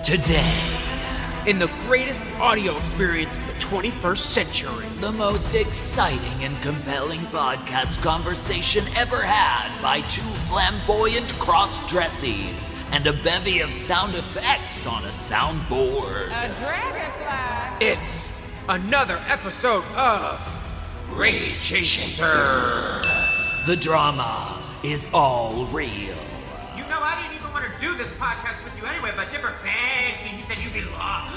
Today, in the greatest audio experience of the 21st century. the most exciting and compelling podcast conversation ever had by two flamboyant cross-dressies and a bevy of sound effects on a soundboard. A dragonfly. It's another episode of Race Chaser. The drama is all real. You know, I didn't even want to do this podcast with you anyway, but Dipper begged me. He said you'd be lost.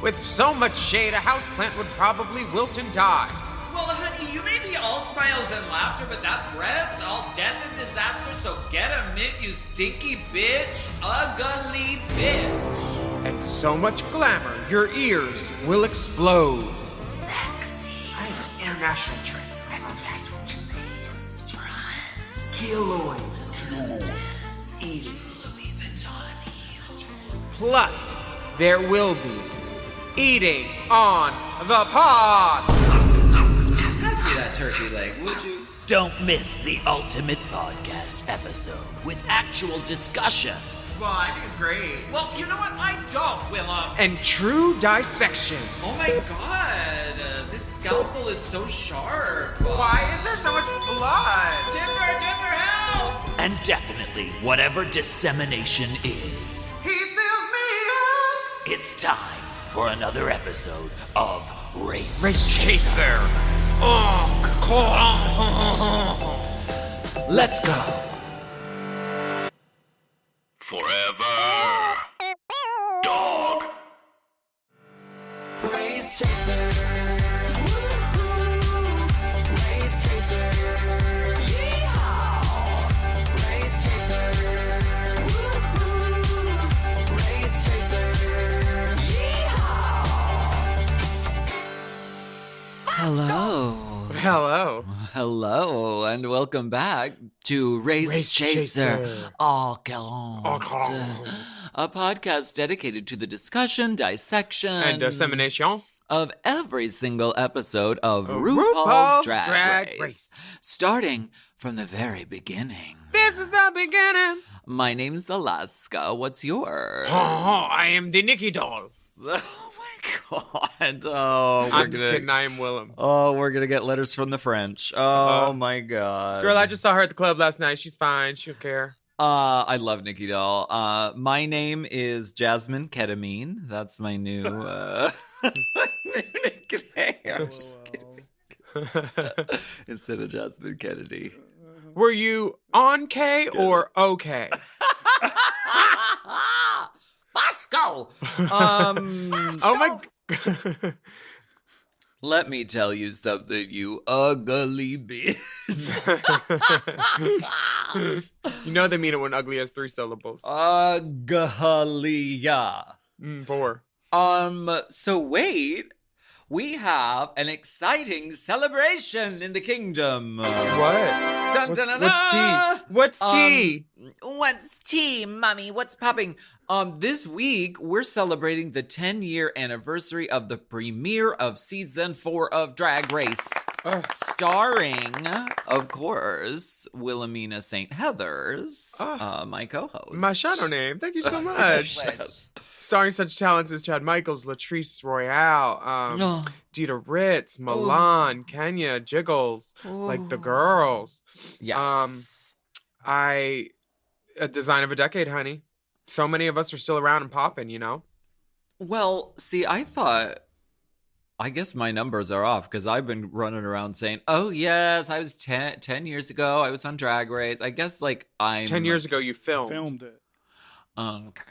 With so much shade, a houseplant would probably wilt and die. Well, honey, you may be all smiles and laughter, but that breath's all death and disaster, so get a mint, you stinky bitch. Ugly bitch. And so much glamour, your ears will explode. Sexy. I am international transvestite. Keloid. Eating. Plus, there will be eating on the pod. Pass me that turkey leg, would you? Don't miss the ultimate podcast episode with actual discussion. Well, I think it's great. Well, you know what? I don't, Willem. And true dissection. Oh my god, this scalpel is so sharp. Why is there so much blood? Dipper, help! And definitely whatever dissemination is. He fills me up. It's time for another episode of Race Chaser. Let's go. Forever. Dog. Race Chaser. Woo-hoo. Race Chaser. Yeehaw. Race Chaser. Woo-hoo. Race Chaser. Yeehaw. Hello. Hello. Hello, and welcome back to Race Chaser. Au gallant. A podcast dedicated to the discussion, dissection, And dissemination. of every single episode of RuPaul's RuPaul's Drag Drag Race, Race. Starting from the very beginning. This is the beginning. My name's Alaska. What's yours? I am the Nikki doll. Oh my god. Oh, I'm just kidding. I am Willem. Oh, we're gonna get letters from the French. Oh my god. Girl, I just saw her at the club last night. She's fine. She don't care. I love Nikki Doll. My name is Jasmine Ketamine. That's my new nickname. I'm just kidding. Instead of Jasmine Kennedy. Were you on K or okay? Bosco! Oh my... Let me tell you something, you ugly bitch. You know they mean it when ugly has 3 syllables. Ugly-ya. 4. So wait, we have an exciting celebration in the kingdom. What? Dun, What's, dun, dun, what's dun. tea? What's tea? What's tea, mommy? What's popping? This week, we're celebrating the 10-year anniversary of the premiere of season 4 of Drag Race. Starring, of course, Wilhelmina St. Heathers, my co-host. My shadow name. Thank you so much. Starring such talents as Chad Michaels, Latrice Royale, Dita Ritz, Milan, Kenya, Jiggles, like the girls. Yes. A design of a decade, honey. So many of us are still around and popping, you know? Well, see, I guess my numbers are off because I've been running around saying, oh, yes, I was 10 years ago. I was on Drag Race. I guess, like, I'm... 10 years ago, you filmed it. Okay.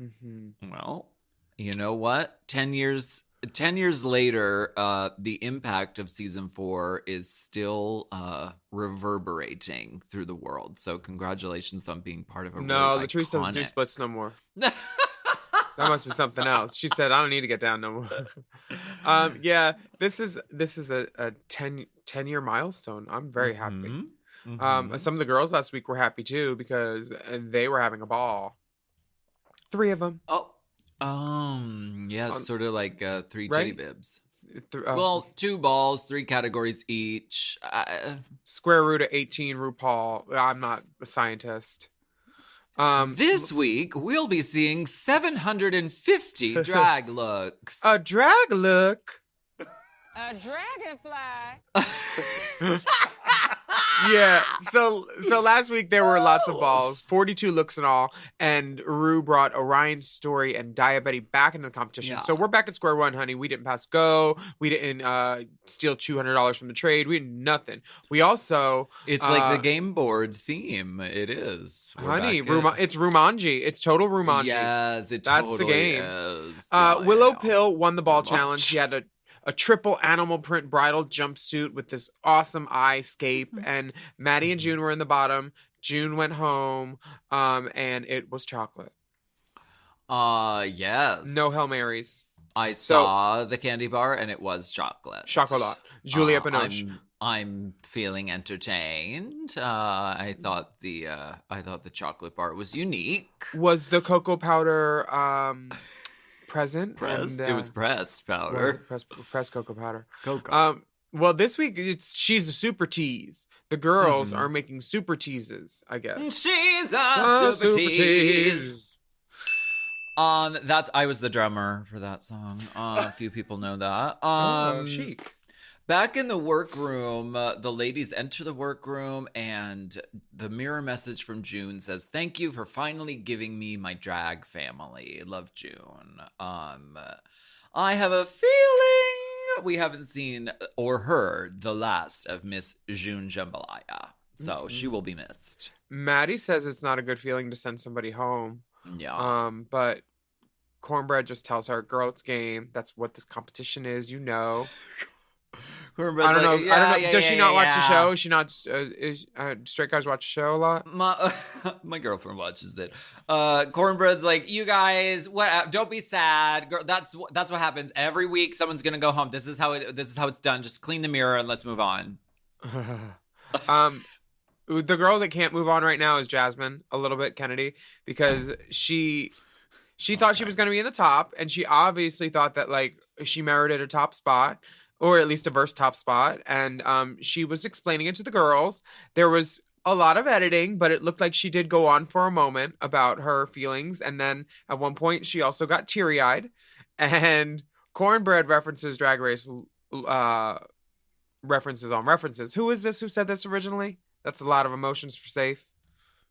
Mm-hmm. Well, you know what? 10 years later, the impact of season 4 is still reverberating through the world. So congratulations on being part of a No, really Latrice doesn't do iconic... splits no more. That must be something else. She said, I don't need to get down no more. Yeah, this is a 10-year milestone. I'm very happy. Mm-hmm. Some of the girls last week were happy too because they were having a ball. 3 of them. Yeah, it's sort of like 3 titty right? bibs. Well, 2 balls, 3 categories each. Square root of 18 RuPaul. I'm not a scientist. This week, we'll be seeing 750 drag looks. A drag look. A dragonfly. Yeah. So last week there were lots of balls, 42 looks in all, and Rue brought Orion's Story and Diabetes back into the competition. Yeah. So we're back at square one, honey. We didn't pass go. We didn't steal $200 from the trade. We did nothing. We also It's like the game board theme. It is. We're honey, back it's Rumanji. It's total Rumanji. Yes, it That's the totally game. is. Willow Yeah. Pill won the ball challenge. She had a triple animal print bridal jumpsuit with this awesome eye scape. And Maddie and June were in the bottom. June went home, and it was chocolate. Yes. No Hail Marys. I saw the candy bar and it was chocolate. Chocolat. Julia Binoche. I'm feeling entertained. I thought the chocolate bar was unique. Was the cocoa powder present? Pressed. And, It was pressed powder. Pressed cocoa powder. Cocoa. Well, this week she's a super tease. The girls are making super teases, I guess. She's a super tease. I was the drummer for that song. A few people know that. Chic. Back in the workroom, the ladies enter the workroom, and the mirror message from June says, "Thank you for finally giving me my drag family. Love, June." I have a feeling we haven't seen or heard the last of Miss June Jambalaya, so she will be missed. Maddie says it's not a good feeling to send somebody home. Yeah. But Cornbread just tells her, "Girl, it's game. That's what this competition is. You know." I don't know. I don't know. Does she not watch the show? Is she not? Straight guys watch the show a lot. My girlfriend watches it. Cornbread's like, "You guys, what? Don't be sad. Girl, that's what happens every week. Someone's gonna go home. This is how it's done. Just clean the mirror and let's move on." The girl that can't move on right now is Jasmine, a little bit, Kennedy, because she thought she was going to be in the top, and she obviously thought that like she merited a top spot, or at least a verse top spot, and she was explaining it to the girls. There was a lot of editing, but it looked like she did go on for a moment about her feelings, and then at one point she also got teary-eyed, and Cornbread references Drag Race references on references. Who is this who said this originally? That's a lot of emotions for Safe.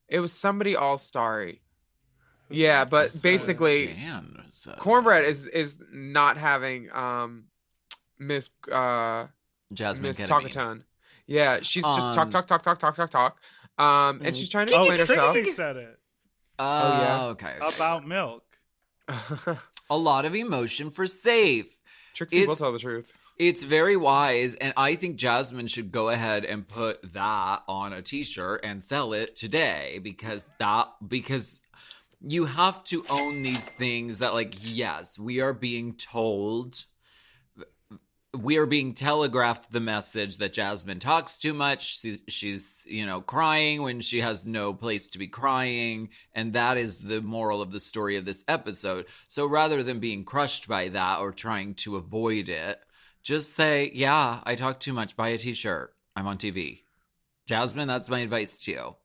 It was somebody all-starry. Yeah, but basically, Cornbread is not having Miss Jasmine Miss Kennedy. Talkaton. Yeah, she's just talk. And she's trying to explain herself. Trixie said it. yeah. Okay. About milk. A lot of emotion for Safe. Trixie will tell the truth. It's very wise, and I think Jasmine should go ahead and put that on a t-shirt and sell it today because you have to own these things that, like, yes, we are being telegraphed the message that Jasmine talks too much. She's crying when she has no place to be crying. And that is the moral of the story of this episode. So rather than being crushed by that or trying to avoid it, just say, yeah, I talk too much. Buy a t-shirt. I'm on TV. Jasmine, that's my advice to you.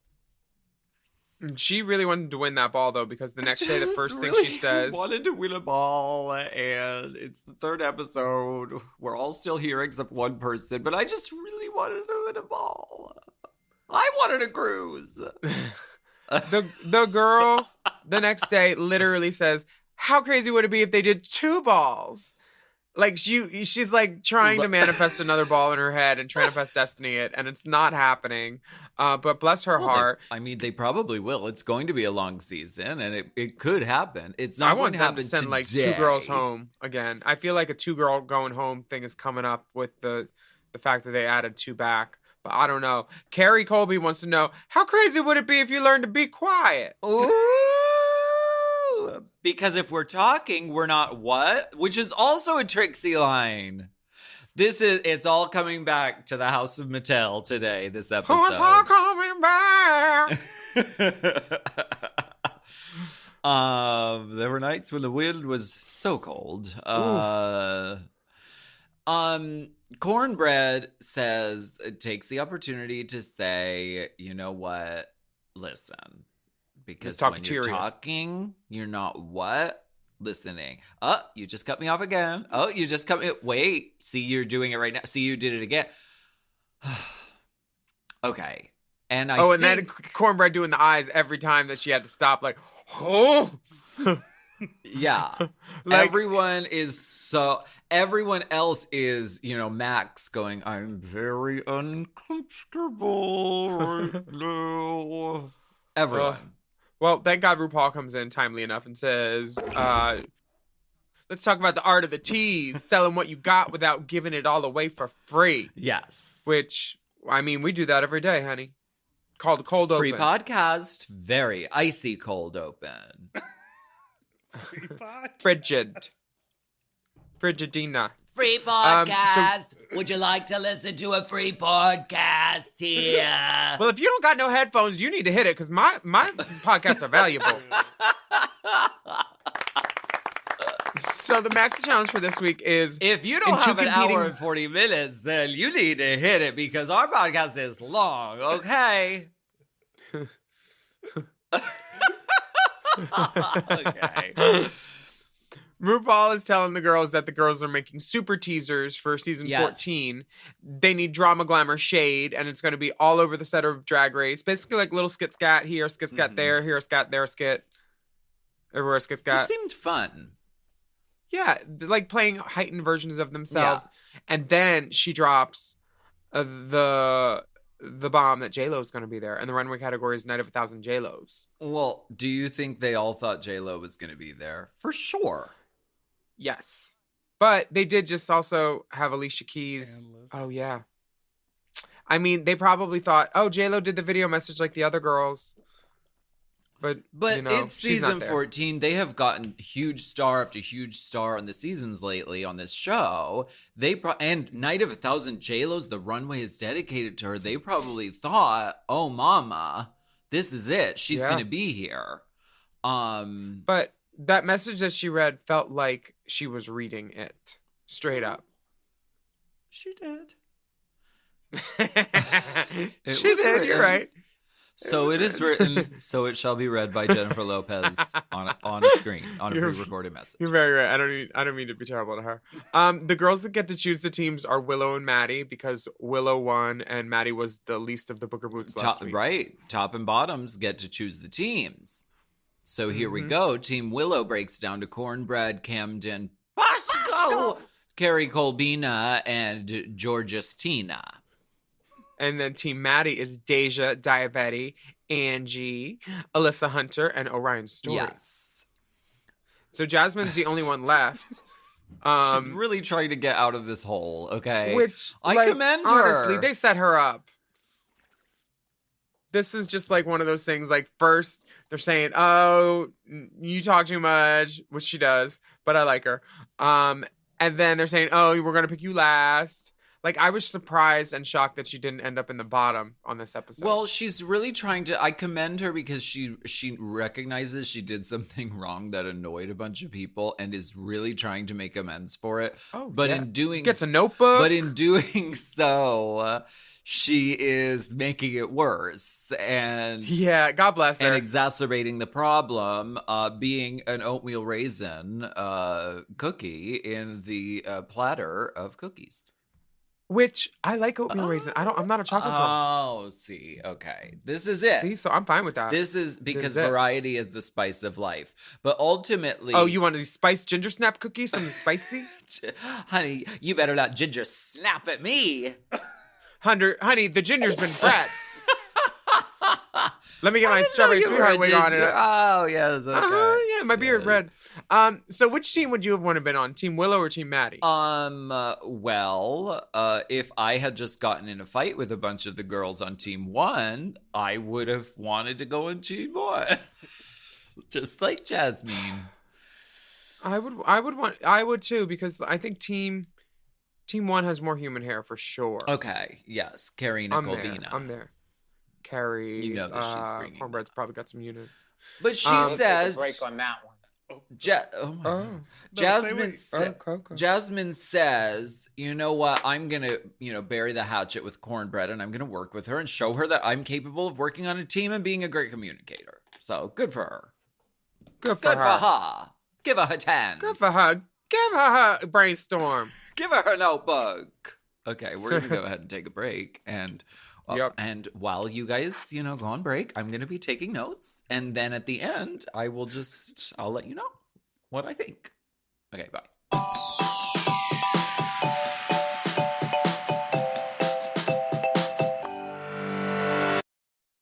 She really wanted to win that ball, though, because the next day, the first thing she says... wanted to win a ball, and it's the third episode. We're all still here except one person, but I just really wanted to win a ball. I wanted a cruise. The girl, the next day, literally says, how crazy would it be if they did 2 balls? Like, she's like trying to manifest another ball in her head and manifest destiny it, and it's not happening. But bless her heart. They probably will. It's going to be a long season, and it could happen. It's not going to happen to send today. like 2 girls home again. I feel like a 2-girl going home thing is coming up with the fact that they added 2 back. But I don't know. Carrie Colby wants to know, how crazy would it be if you learned to be quiet? Ooh! Because if we're talking, we're not what? Which is also a Trixie line. It's all coming back to the House of Mattel today, this episode. Oh, it's all coming back. There were nights when the wind was so cold. Cornbread takes the opportunity to say, you know what? Listen. Because talking when to you're your ear. talking, you're not what? Listening. Oh, you just cut me off again. Oh, you just cut me. Wait. See, you're doing it right now. See, you did it again. Okay. And and then Cornbread doing the eyes every time that she had to stop, like, oh. Yeah. Like- everyone else is, Max going, I'm very uncomfortable right now. Everyone. Well, thank God RuPaul comes in timely enough and says, let's talk about the art of the tease, selling what you got without giving it all away for free. Yes. Which, I mean, we do that every day, honey. Called Cold Free Open. podcast, very icy cold open. Frigidina. Free podcast. Would you like to listen to a free podcast here? Well, if you don't got no headphones, you need to hit it because my podcasts are valuable. So the maxi challenge for this week is If you don't in two have an competing- hour and 40 minutes, then you need to hit it because our podcast is long, okay? Okay. RuPaul is telling the girls that the girls are making super teasers for season Yes. 14. They need drama, glamour, shade, and it's going to be all over the set of Drag Race. Basically like little skit scat here, skit scat there, here a scat, there a skit. Everywhere a skit It scat. seemed fun. Yeah, they're like playing heightened versions of themselves. And then she drops the bomb that J-Lo's going to be there. And the runway category is Night of 1,000 J-Los. Well, do you think they all thought J-Lo was going to be there? For sure. Yes. But they did just also have Alicia Keys. Oh, yeah. I mean, they probably thought, oh, J-Lo did the video message like the other girls. But It's she's not season there. 14. They have gotten huge star after huge star on the seasons lately on this show. And Night of 1,000 J-Los, the runway is dedicated to her. They probably thought, oh, mama, this is it. She's Yeah. going to be here. But that message that she read felt like she was reading it straight up. She did. She was did. You're written. right. So it is written, so it shall be read by Jennifer Lopez on a screen, on a You're- pre-recorded message. You're very right. I don't mean to be terrible to her. The girls that get to choose the teams are Willow and Maddie because Willow won and Maddie was the least of the Booker Boots last week. Right. Top and bottoms get to choose the teams. So here Mm-hmm. we go. Team Willow breaks down to Cornbread, Camden, Bosco, Carrie Colbina, and Georgia Tina. And then Team Maddie is Deja, Diabetti, Angie, Alyssa Hunter, and Orion Story. Yes. So Jasmine's the only one left. She's really trying to get out of this hole, okay? Which I commend her. Honestly, they set her up. This is just like one of those things. Like first, they're saying, "Oh, you talk too much," which she does, but I like her. And then they're saying, "Oh, we're gonna pick you last." Like I was surprised and shocked that she didn't end up in the bottom on this episode. Well, she's really trying to. I commend her because she recognizes she did something wrong that annoyed a bunch of people and is really trying to make amends for it. But yeah. in doing, Gets a notebook. But in doing so, she is making it worse and yeah, God bless her. and exacerbating the problem. Being an oatmeal raisin cookie in the platter of cookies. Which I like oatmeal raisin. I'm not a chocolate girl. Oh, see, okay, this is it. See, so I'm fine with that. This is because is it. variety is the spice of life. But ultimately, Oh, you want these spiced ginger snap cookies? Something spicy? honey, you better not ginger snap at me. Honey, the ginger's been bred. Let me get my I didn't know strawberry you were sweetheart a wig on it. ginger. Oh, yes, okay. Yeah, my beard red. So which team would you have wanted to been on? Team Willow or Team Maddie? Well, if I had just gotten in a fight with a bunch of the girls on Team 1, I would have wanted to go on Team 1. Just like Jasmine. I would too, because I think Team 1 has more human hair for sure. Okay, yes, Karina Colbina. I'm there. Carrie, You know that she's bringing Cornbread's probably got some unit. But she We'll says, break on that one. Jasmine says, you know what? I'm gonna, bury the hatchet with Cornbread, and I'm gonna work with her and show her that I'm capable of working on a team and being a great communicator. So good for her. Good for Good her. for her. Give her her 10. Good for her. Give her her brainstorm. Give her her notebook. Okay, we're going to go ahead and take a break. And and while you guys, go on break, I'm going to be taking notes. And then at the end, I'll let you know what I think. Okay, bye.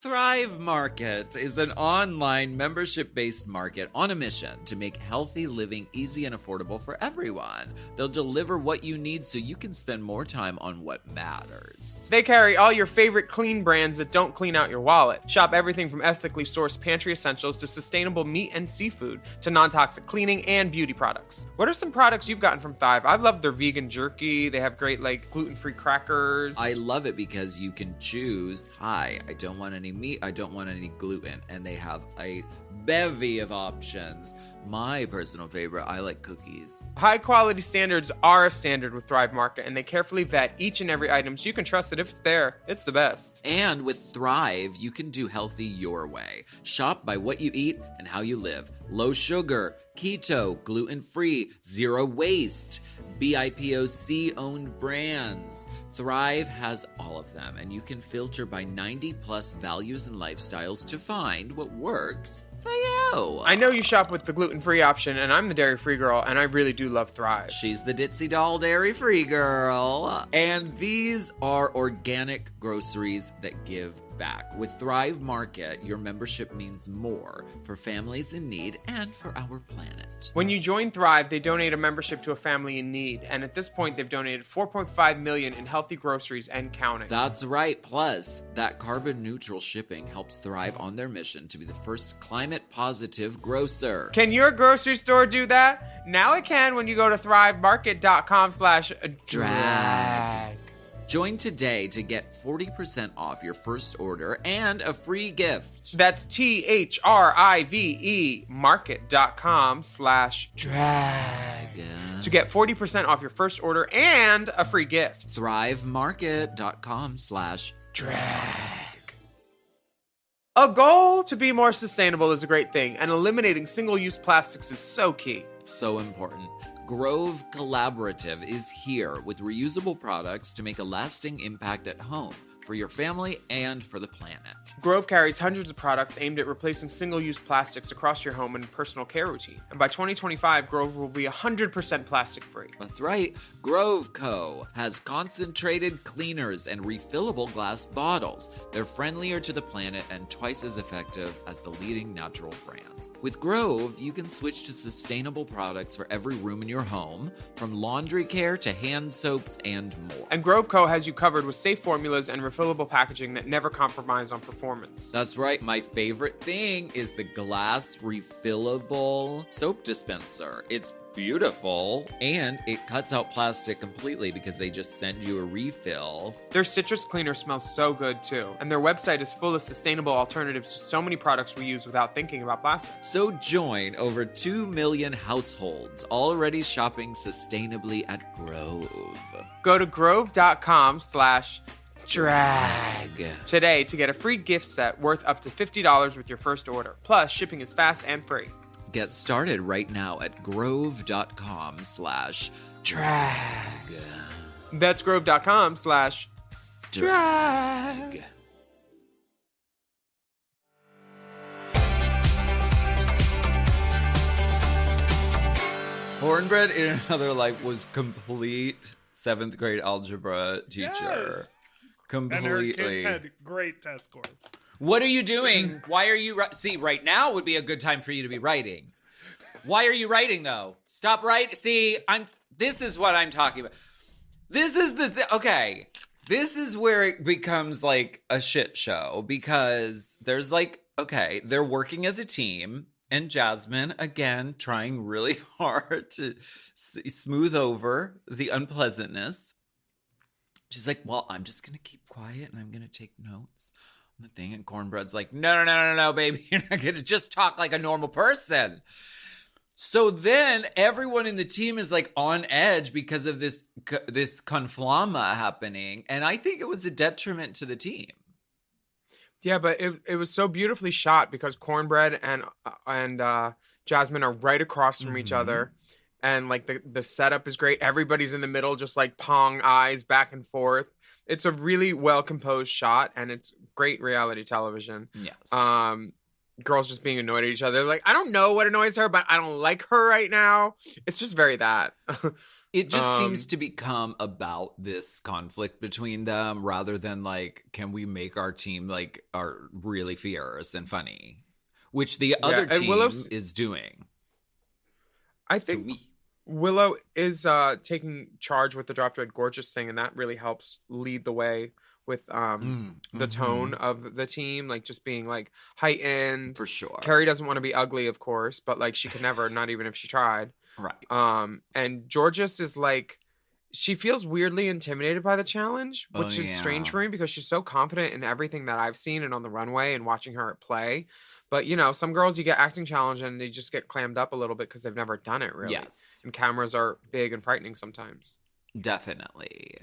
Thrive Market is an online membership-based market on a mission to make healthy living easy and affordable for everyone. They'll deliver what you need so you can spend more time on what matters. They carry all your favorite clean brands that don't clean out your wallet. Shop everything from ethically sourced pantry essentials to sustainable meat and seafood to non-toxic cleaning and beauty products. What are some products you've gotten from Thrive? I've loved their vegan jerky. They have great gluten-free crackers. I love it because you can choose, I don't want any meat, I don't want any gluten, and they have a bevy of options. My personal favorite, I like cookies. High quality standards are a standard with Thrive Market, and they carefully vet each and every item so you can trust that if it's there, it's the best. And with Thrive, you can do healthy your way. Shop by what you eat and how you live. Low sugar, keto, gluten-free, zero waste, BIPOC-owned brands. Thrive has all of them, and you can filter by 90-plus values and lifestyles to find what works for you. I know you shop with the gluten-free option, and I'm the dairy-free girl, and I really do love Thrive. She's the ditzy doll dairy-free girl. And these are organic groceries that give back. With Thrive Market, your membership means more for families in need and for our planet. When you join Thrive, they donate a membership to a family in need, and at this point, they've donated $4.5 million in healthy groceries and counting. That's right. Plus, that carbon-neutral shipping helps Thrive on their mission to be the first climate-positive grocer. Can your grocery store do that? Now it can when you go to thrivemarket.com/drag. Join today to get 40% off your first order and a free gift. That's THRIVE market.com/drag to get 40% off your first order and a free gift. thrivemarket.com/drag. A goal to be more sustainable is a great thing, and eliminating single-use plastics is so key. So important. Grove Collaborative is here with reusable products to make a lasting impact at home for your family and for the planet. Grove carries hundreds of products aimed at replacing single-use plastics across your home and personal care routine. And by 2025, Grove will be 100% plastic-free. That's right. Grove Co. has concentrated cleaners and refillable glass bottles. They're friendlier to the planet and twice as effective as the leading natural brands. With Grove, you can switch to sustainable products for every room in your home, from laundry care to hand soaps and more. And Grove Co. has you covered with safe formulas and refillable packaging that never compromise on performance. That's right. My favorite thing is the glass refillable soap dispenser. It's beautiful, and it cuts out plastic completely because they just send you a refill. Their citrus cleaner smells so good too, and their website is full of sustainable alternatives to so many products we use without thinking about plastic. So join over 2 million households already shopping sustainably at Grove. Go to grove.com/drag today to get a free gift set worth up to $50 with your first order. Plus, shipping is fast and free. Get started right now at grove.com/drag. That's grove.com/drag. Cornbread in Another Life was complete 7th grade algebra teacher. Yes. Completely. And her kids had great test scores. What are you doing? Why are you see, right now would be a good time for you to be writing. Why are you writing though? Stop writing. See, this is what I'm talking about. This is okay. This is where it becomes like a shit show because there's they're working as a team and Jasmine again trying really hard to smooth over the unpleasantness. She's like, "Well, I'm just going to keep quiet and I'm going to take notes." The thing, and Cornbread's like, no, baby, you're not gonna just talk like a normal person. So then everyone in the team is like on edge because of this conflama happening, and I think it was a detriment to the team. Yeah, but it was so beautifully shot because Cornbread and Jasmine are right across from each other, and like the setup is great. Everybody's in the middle, just like pong eyes back and forth. It's a really well composed shot, and it's great reality television. Yes. Girls just being annoyed at each other. Like, I don't know what annoys her, but I don't like her right now. It's just very that. It just seems to become about this conflict between them rather than like, can we make our team like are really fierce and funny, which the other team is doing. I think Willow is taking charge with the Drop Dead Gorgeous thing, and that really helps lead the way with the tone of the team, like just being like heightened. For sure. Carrie doesn't want to be ugly, of course, but like she could never, not even if she tried. Right. And Georges is like, she feels weirdly intimidated by the challenge, which is strange for me because she's so confident in everything that I've seen and on the runway and watching her at play. But, you know, some girls, you get acting challenge and they just get clammed up a little bit because they've never done it, really. Yes. And cameras are big and frightening sometimes. Definitely.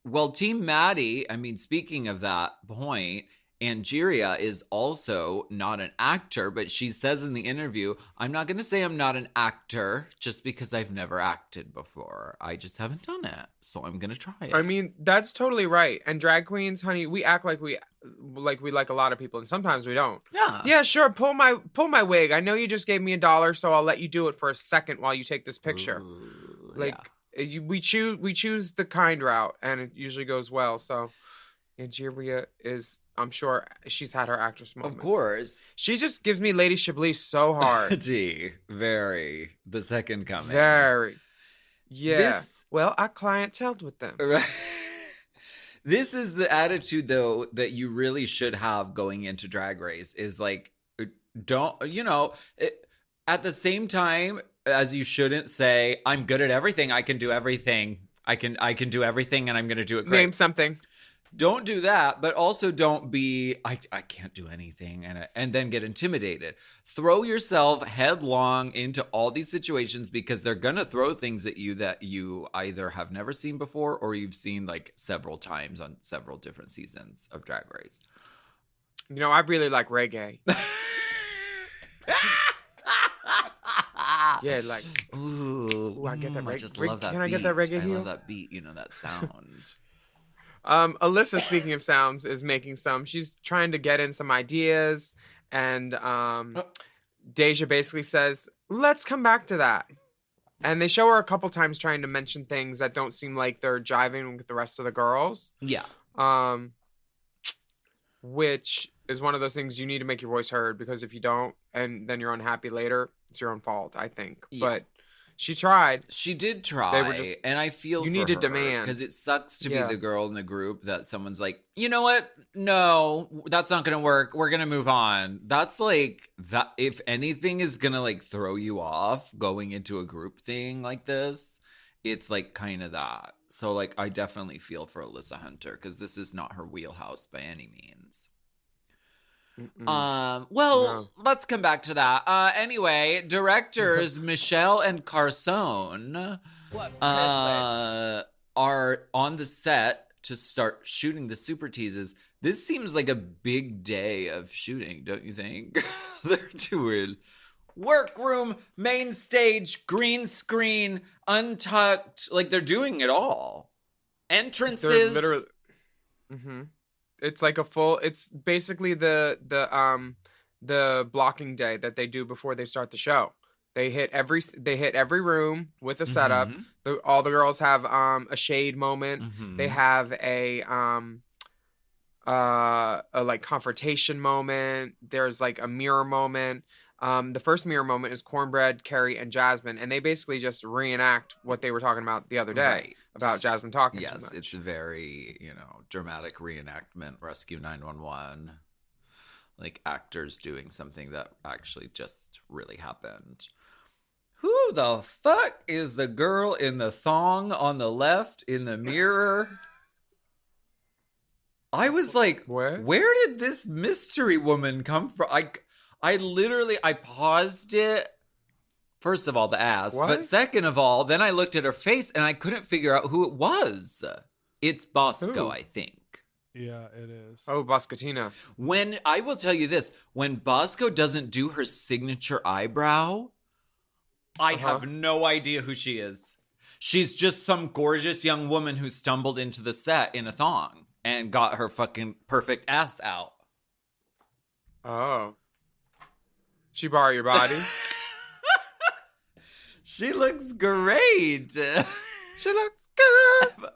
Well, Team Maddie, I mean, speaking of that point, Angeria is also not an actor, but she says in the interview, I'm not going to say I'm not an actor just because I've never acted before. I just haven't done it. So I'm going to try it. I mean, that's totally right. And drag queens, honey, we act like we like a lot of people, and sometimes we don't. Yeah. Yeah, sure. Pull my wig. I know you just gave me $1, so I'll let you do it for a second while you take this picture. Ooh, like we choose the kind route, and it usually goes well. So Angeria is, I'm sure she's had her actress moments. Of course. She just gives me Lady Chablis so hard. Very. The second coming. Very. Yeah. Well, I clienteled with them. Right. This is the attitude, though, that you really should have going into Drag Race is like, at the same time as you shouldn't say, I'm good at everything. I can do everything. I can do everything and I'm going to do it great. Name something. Don't do that, but also don't be, I can't do anything and then get intimidated. Throw yourself headlong into all these situations because they're going to throw things at you that you either have never seen before or you've seen like several times on several different seasons of Drag Race. You know, I really like reggae. Yeah, like, ooh, I get that reggae. I just love that beat. Can I get that reggae heel? I love that beat, you know, that sound. Alyssa, speaking of sounds, is making some. She's trying to get in some ideas, and Deja basically says, "Let's come back to that." And they show her a couple times trying to mention things that don't seem like they're jiving with the rest of the girls. Yeah. Which is one of those things you need to make your voice heard, because if you don't, and then you're unhappy later, it's your own fault, I think. Yeah. But she tried. She did try, and I feel you for need to her, demand, because it sucks to be the girl in the group that someone's like, you know what? No, that's not gonna work. We're gonna move on. That's like that. If anything is gonna like throw you off going into a group thing like this, it's like kind of that. So like, I definitely feel for Alyssa Hunter because this is not her wheelhouse by any means. Let's come back to that. Anyway, directors Michelle and Carson are on the set to start shooting the super teases. This seems like a big day of shooting, don't you think? They're doing workroom, main stage, green screen, untucked. Like, they're doing it all. Entrances. They're literally. It's like a full. It's basically the blocking day that they do before they start the show. They hit every room with a setup. All the girls have a shade moment. They have a like confrontation moment. There's like a mirror moment. The first mirror moment is Cornbread, Carrie, and Jasmine, and they basically just reenact what they were talking about the other day about Jasmine talking too much. Yes, it's a very, dramatic reenactment, Rescue 911, like actors doing something that actually just really happened. Who the fuck is the girl in the thong on the left in the mirror? I was like, where did this mystery woman come from? I paused it. First of all, the ass. What? But second of all, then I looked at her face and I couldn't figure out who it was. It's Bosco, I think. Yeah, it is. Oh, Boscatina. When I will tell you this, when Bosco doesn't do her signature eyebrow, I have no idea who she is. She's just some gorgeous young woman who stumbled into the set in a thong and got her fucking perfect ass out. Oh. She borrow your body? She looks great. She looks good.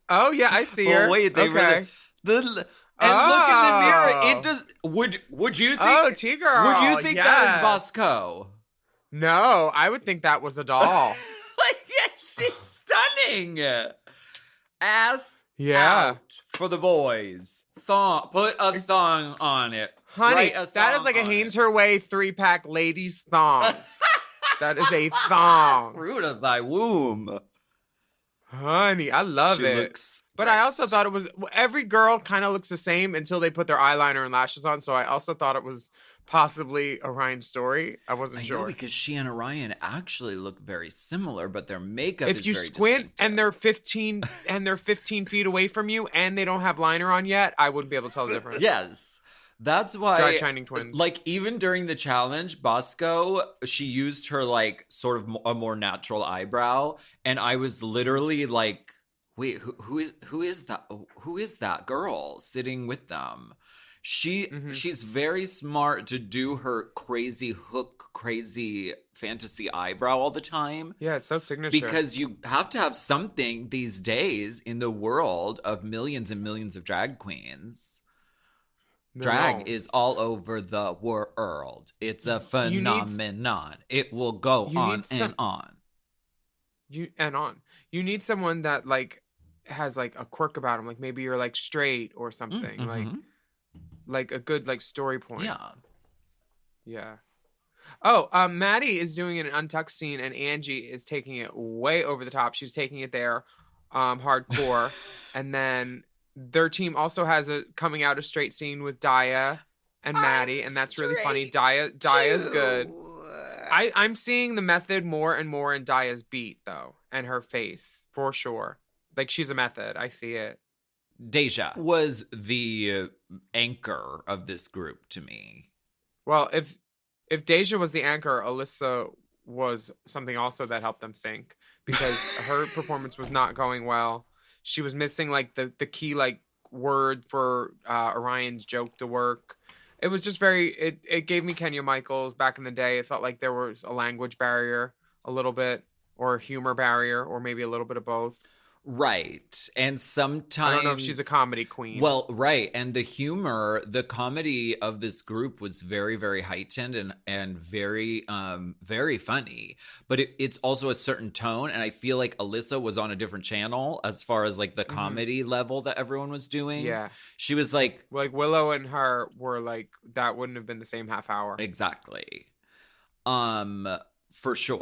Oh, yeah, I see her. Oh, wait, they really... Look in the mirror. It does... Would you think... Oh, T-girl. Would you think that is Bosco? No, I would think that was a doll. Yeah, she's stunning. Ass Yeah. out for the boys. Thong. Put a thong on it. Honey, Write a that is song like a on Hanes it. Her Way 3-pack ladies thong. That is a thong. Fruit of thy womb. Honey, I love She it. looks But I great. also thought it was, every girl kind of looks the same until they put their eyeliner and lashes on. So I also thought it was possibly Orion's story. I wasn't I sure. know, because she and Orion actually look very similar, but their makeup If is you very squint distinctive. and they're 15 feet away from you and they don't have liner on yet, I wouldn't be able to tell the difference. Yes. That's why, Dry Shining Twins. like, even during the challenge, Bosco, she used her, like, sort of a more natural eyebrow, and I was literally like, wait, who is that girl sitting with them? She's very smart to do her crazy hook, crazy fantasy eyebrow all the time. Yeah, it's so signature. Because you have to have something these days in the world of millions and millions of drag queens. Drag is all over the world. It's a phenomenon. It will go on and on. You need someone that like has like a quirk about them. Like maybe you're like straight or something. Like a good like story point. Yeah. Yeah. Oh, Maddie is doing an untucked scene and Angie is taking it way over the top. She's taking it there, hardcore. And then their team also has a coming out a straight scene with Daya and Maddie, and that's really funny. Daya's good. I'm seeing the method more and more in Daya's beat though, and her face for sure. Like she's a method. I see it. Deja was the anchor of this group to me. Well, if Deja was the anchor, Alyssa was something also that helped them sync because her performance was not going well. She was missing like the key like word for Orion's joke to work. It was just it gave me Kenya Michaels back in the day. It felt like there was a language barrier a little bit, or a humor barrier, or maybe a little bit of both. Right. And sometimes I don't know if she's a comedy queen. Well, right. And the comedy of this group was very, very heightened and very, very funny. But it's also a certain tone. And I feel like Alyssa was on a different channel as far as like the comedy level that everyone was doing. Yeah. She was like Willow and her were like, that wouldn't have been the same half hour. Exactly. For sure.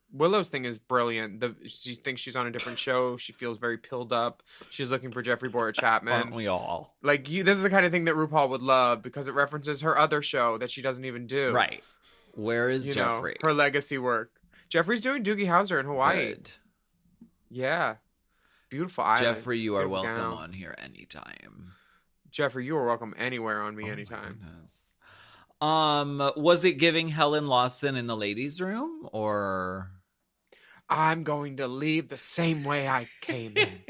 Willow's thing is brilliant. She thinks she's on a different show. She feels very pilled up. She's looking for Jeffrey Boyer Chapman. Aren't we all? Like this is the kind of thing that RuPaul would love because it references her other show that she doesn't even do. Right. Where is Jeffrey? Her legacy work. Jeffrey's doing Doogie Howser in Hawaii. Good. Yeah. Beautiful island. Jeffrey, you are Beautiful welcome gowns. on here anytime. Jeffrey, you are welcome anywhere on me Oh anytime. Was it giving Helen Lawson in the ladies' room or? I'm going to leave the same way I came in.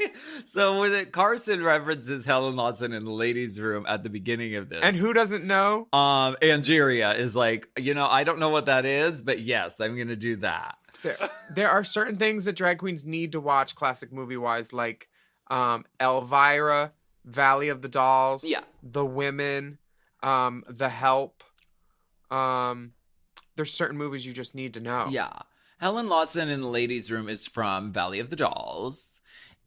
So when Carson references Helen Lawson in the ladies' room at the beginning of this. And who doesn't know? Angeria is like, I don't know what that is, but yes, I'm going to do that. There are certain things that drag queens need to watch classic movie-wise, like Elvira, Valley of the Dolls, Yeah. The Women, The Help. There's certain movies you just need to know. Yeah. Helen Lawson in the ladies' room is from Valley of the Dolls.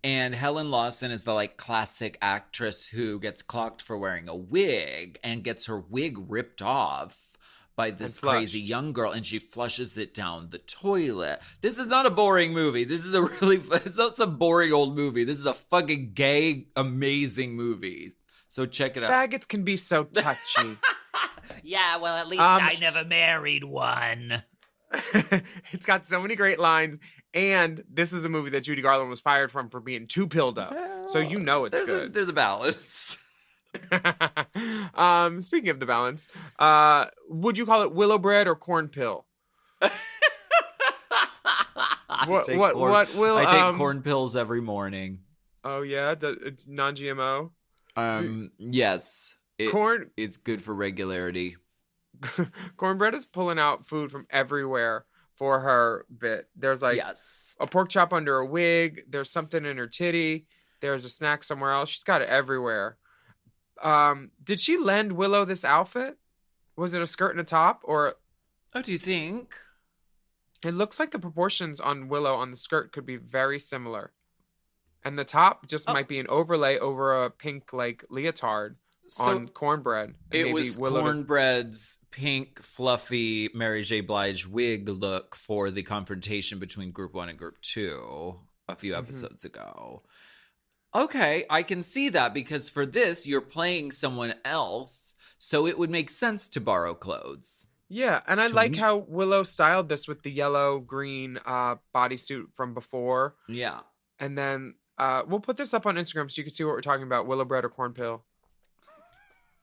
And Helen Lawson is the classic actress who gets clocked for wearing a wig and gets her wig ripped off by this crazy young girl, and she flushes it down the toilet. This is not a boring movie. This is it's not some boring old movie. This is a fucking gay, amazing movie. So check it out. Faggots can be so touchy. Yeah, well, at least I never married one. It's got so many great lines. And this is a movie that Judy Garland was fired from for being too pilled up. So you know it's good. There's a balance. Speaking of the balance, would you call it willow bread or corn pill? I take corn pills every morning. Oh yeah, non-GMO. Yes. Corn. It's good for regularity. Cornbread is pulling out food from everywhere for her bit. There's like a pork chop under a wig. There's something in her titty. There's a snack somewhere else. She's got it everywhere. Did she lend Willow this outfit? Was it a skirt and a top, or? Oh, do you think? It looks like the proportions on Willow on the skirt could be very similar. And the top just might be an overlay over a pink, like, leotard on Cornbread. It was Cornbread's pink, fluffy Mary J. Blige wig look for the confrontation between Group 1 and Group 2 a few episodes ago. Okay, I can see that because for this, you're playing someone else, so it would make sense to borrow clothes. Yeah, and I like how Willow styled this with the yellow-green bodysuit from before. Yeah. And then we'll put this up on Instagram so you can see what we're talking about, willow bread or corn pill.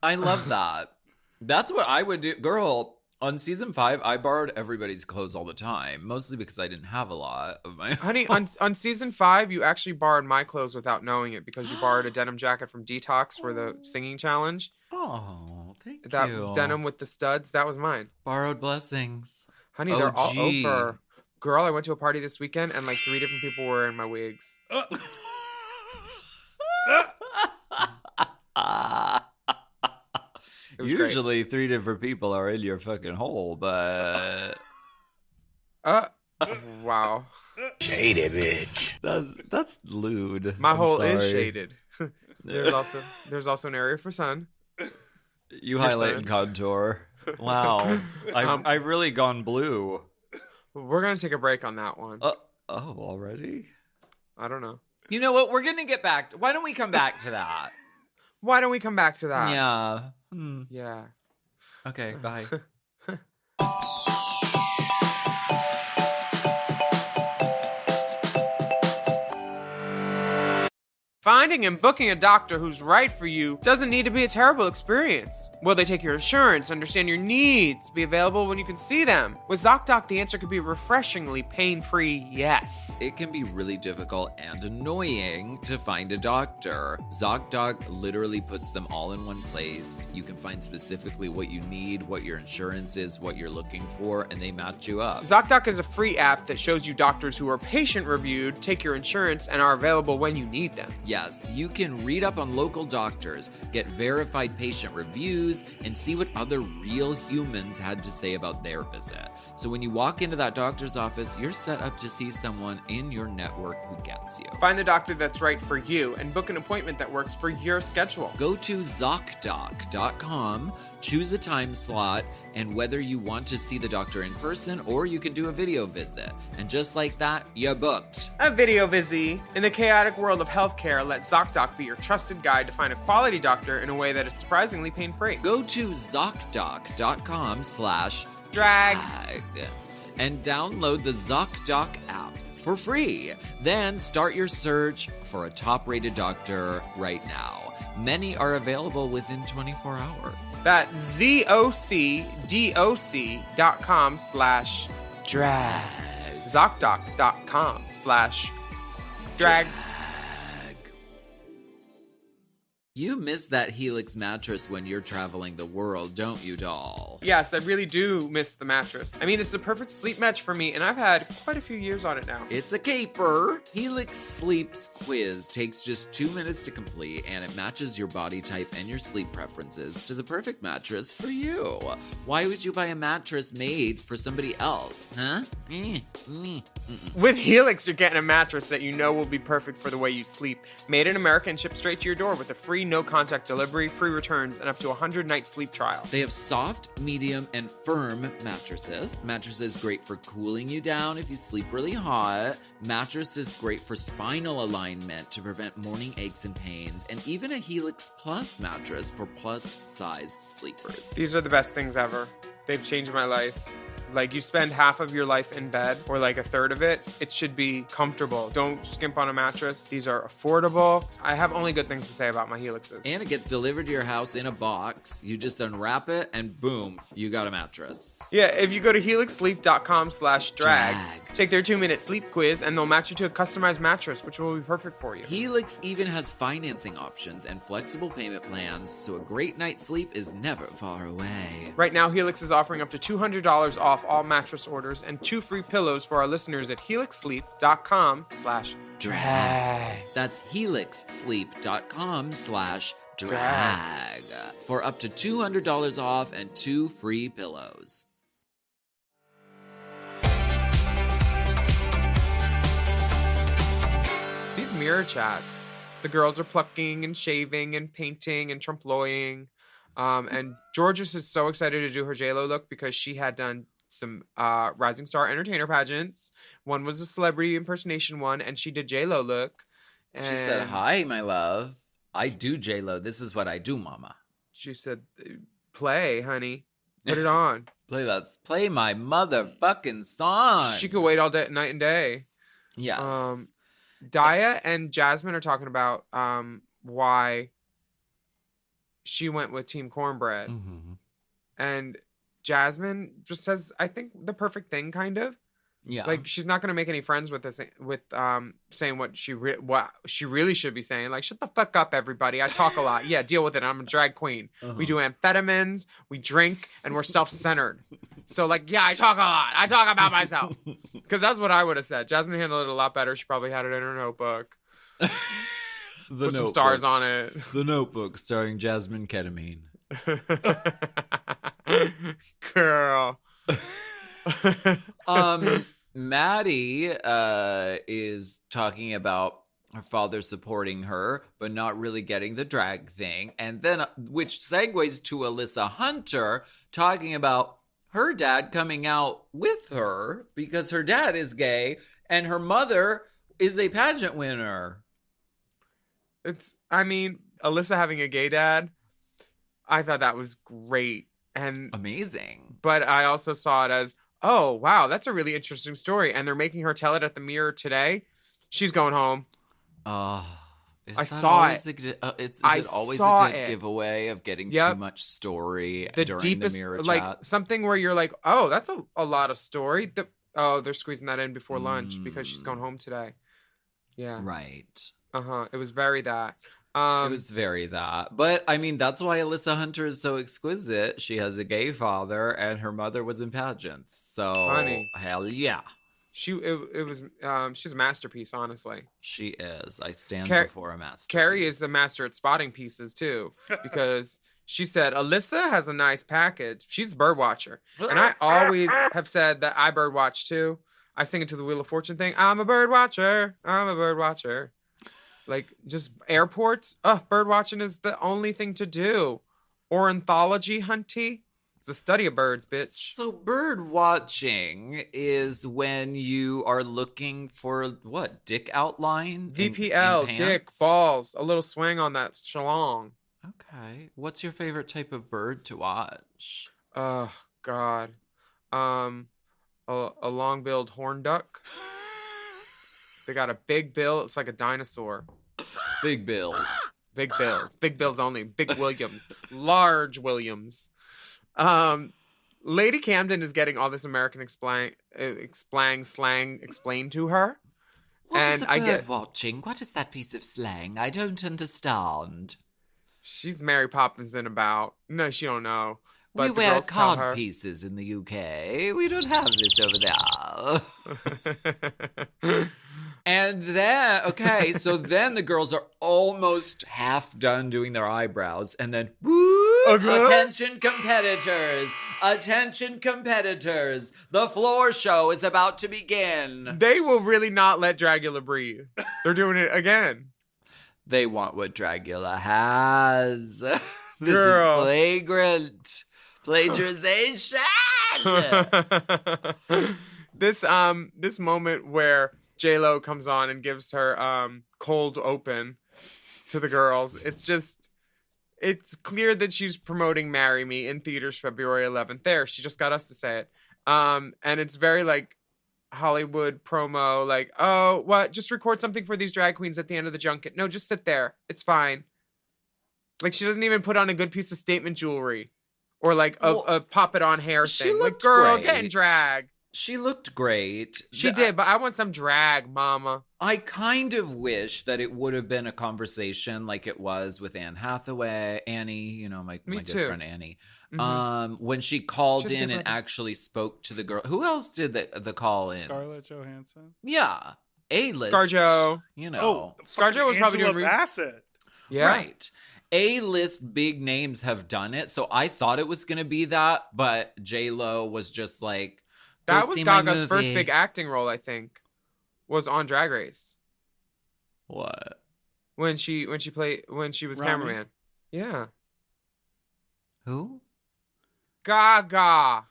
I love that. That's what I would do. Girl, on season 5, I borrowed everybody's clothes all the time, mostly because I didn't have a lot of my own. Honey, on season 5, you actually borrowed my clothes without knowing it because you borrowed a denim jacket from Detox for the singing challenge. Oh, thank you. That denim with the studs, that was mine. Borrowed blessings. Honey, they're all over. Girl, I went to a party this weekend and like 3 different people were in my wigs. Usually great. 3 different people are in your fucking hole, but... wow. Shady bitch. That's lewd. My hole is shaded. There's also an area for sun. You highlight and contour. Wow. I've really gone blue. We're going to take a break on that one. Already? I don't know. You know what? We're going to get back. Why don't we come back to that? Why don't we come back to that? Yeah. Yeah. Okay, bye. Finding and booking a doctor who's right for you doesn't need to be a terrible experience. Will they take your insurance, understand your needs, be available when you can see them? With ZocDoc, the answer could be refreshingly pain-free yes. It can be really difficult and annoying to find a doctor. ZocDoc literally puts them all in one place. You can find specifically what you need, what your insurance is, what you're looking for, and they match you up. ZocDoc is a free app that shows you doctors who are patient-reviewed, take your insurance, and are available when you need them. Yes, you can read up on local doctors, get verified patient reviews, and see what other real humans had to say about their visit. So when you walk into that doctor's office, you're set up to see someone in your network who gets you. Find the doctor that's right for you and book an appointment that works for your schedule. Go to ZocDoc.com, choose a time slot, and whether you want to see the doctor in person or you can do a video visit. And just like that, you're booked. A video visit. In the chaotic world of healthcare, let ZocDoc be your trusted guide to find a quality doctor in a way that is surprisingly pain-free. Go to ZocDoc.com/drag and download the ZocDoc app for free. Then start your search for a top-rated doctor right now. Many are available within 24 hours. That's ZocDoc.com/drag. ZocDoc.com/drag. You miss that Helix mattress when you're traveling the world, don't you, doll? Yes, I really do miss the mattress. I mean, it's the perfect sleep match for me, and I've had quite a few years on it now. It's a caper. Helix Sleeps quiz takes just 2 minutes to complete, and it matches your body type and your sleep preferences to the perfect mattress for you. Why would you buy a mattress made for somebody else, huh? With Helix, you're getting a mattress that you know will be perfect for the way you sleep. Made in America and shipped straight to your door with a free no-contact delivery, free returns, and up to a 100-night sleep trial. They have soft, medium, and firm mattresses. Mattresses great for cooling you down if you sleep really hot. Mattresses great for spinal alignment to prevent morning aches and pains. And even a Helix Plus mattress for plus-sized sleepers. These are the best things ever. They've changed my life. Like, you spend half of your life in bed, or like a third of it, it should be comfortable. Don't skimp on a mattress. These are affordable. I have only good things to say about my Helixes. And it gets delivered to your house in a box. You just unwrap it and boom, you got a mattress. Yeah, if you go to helixsleep.com/drag, take their 2-minute sleep quiz, and they'll match you to a customized mattress, which will be perfect for you. Helix even has financing options and flexible payment plans, so a great night's sleep is never far away. Right now, Helix is offering up to $200 off all mattress orders and 2 free pillows for our listeners at helixsleep.com/drag. That's helixsleep.com/drag for up to $200 off and 2 free pillows. These mirror chats. The girls are plucking and shaving and painting and trumploying. And Georges is so excited to do her J-Lo look because she had done some Rising Star Entertainer pageants. One was a celebrity impersonation one, and she did J-Lo look. And She said, "Hi, my love. I do J-Lo. This is what I do, mama." She said, "Play, honey. Put it on." Play my motherfucking song. She could wait all day, night and day. Yes. Daya and Jasmine are talking about why she went with Team Cornbread. Mm-hmm. And Jasmine just says, I think, the perfect thing, kind of. Yeah. Like, she's not going to make any friends with this, with saying what she really should be saying. Like, shut the fuck up, everybody. I talk a lot. Yeah, deal with it. I'm a drag queen. Uh-huh. We do amphetamines, we drink, and we're self-centered. So, like, yeah, I talk a lot. I talk about myself. Because that's what I would have said. Jasmine handled it a lot better. She probably had it in her notebook. Put some stars on it. The Notebook, starring Jasmine Ketamine. Girl. Maddie is talking about her father supporting her, but not really getting the drag thing. And then, which segues to Alyssa Hunter talking about her dad coming out with her because her dad is gay and her mother is a pageant winner. Alyssa having a gay dad, I thought that was great and amazing. But I also saw it as, oh, wow, that's a really interesting story. And they're making her tell it at the Mirror today. She's going home. I saw it. Is it always a giveaway of getting too much story during deepest, the mirror like chats? something where you're like, oh, that's a lot of story. They're squeezing that in before lunch because she's going home today. Yeah. Right. It was very that. It was very that. But, I mean, that's why Alyssa Hunter is so exquisite. She has a gay father, and her mother was in pageants. So, Honey. Hell yeah. She's a masterpiece, honestly. She is. I stand before a masterpiece. Carrie is the master at spotting pieces, too, because she said, Alyssa has a nice package. She's a bird watcher. And I always have said that I bird watch, too. I sing it to the Wheel of Fortune thing. I'm a bird watcher. I'm a bird watcher. Like, just airports. Bird watching is the only thing to do. Ornithology, hunty. It's a study of birds, bitch. So bird watching is when you are looking for, what, dick outline? VPL, in dick, balls. A little swing on that shalong. Okay. What's your favorite type of bird to watch? Oh, God. A long-billed horn duck. They got a big bill. It's like a dinosaur. Big bills. Big bills. Big bills only. Big Williams. Large Williams. Lady Camden is getting all this American slang explained to her. What is bird watching? What is that piece of slang? I don't understand. She's Mary Poppins in about. No, she don't know. But we wear card pieces in the UK. We don't have this over there. And then, okay, so then the girls are almost half done doing their eyebrows. And then, woo! Attention competitors! Attention competitors! The floor show is about to begin. They will really not let Dragula breathe. They're doing it again. They want what Dragula has. This Girl. is flagrant. Plagiarization! This moment where J-Lo comes on and gives her cold open to the girls. It's clear that she's promoting Marry Me in theaters February 11th. She just got us to say it. And it's very like Hollywood promo, like, oh, what? Just record something for these drag queens at the end of the junket. No, just sit there. It's fine. Like, she doesn't even put on a good piece of statement jewelry or like a pop it on hair she thing. looked Like, girl, great. get in drag. She looked great. She did, but I want some drag, mama. I kind of wish that it would have been a conversation like it was with Annie, my good friend Annie. Mm-hmm. When she called in and actually spoke to the girl. Who else did the call in? Scarlett Johansson. Yeah. A-list. ScarJo. ScarJo was probably doing Bassett. Yeah. Right. A-list big names have done it, so I thought it was going to be that, but J-Lo was just like, that was Gaga's first big acting role, I think, was on Drag Race. What? When she was Ronnie? cameraman. Yeah. Who? Gaga.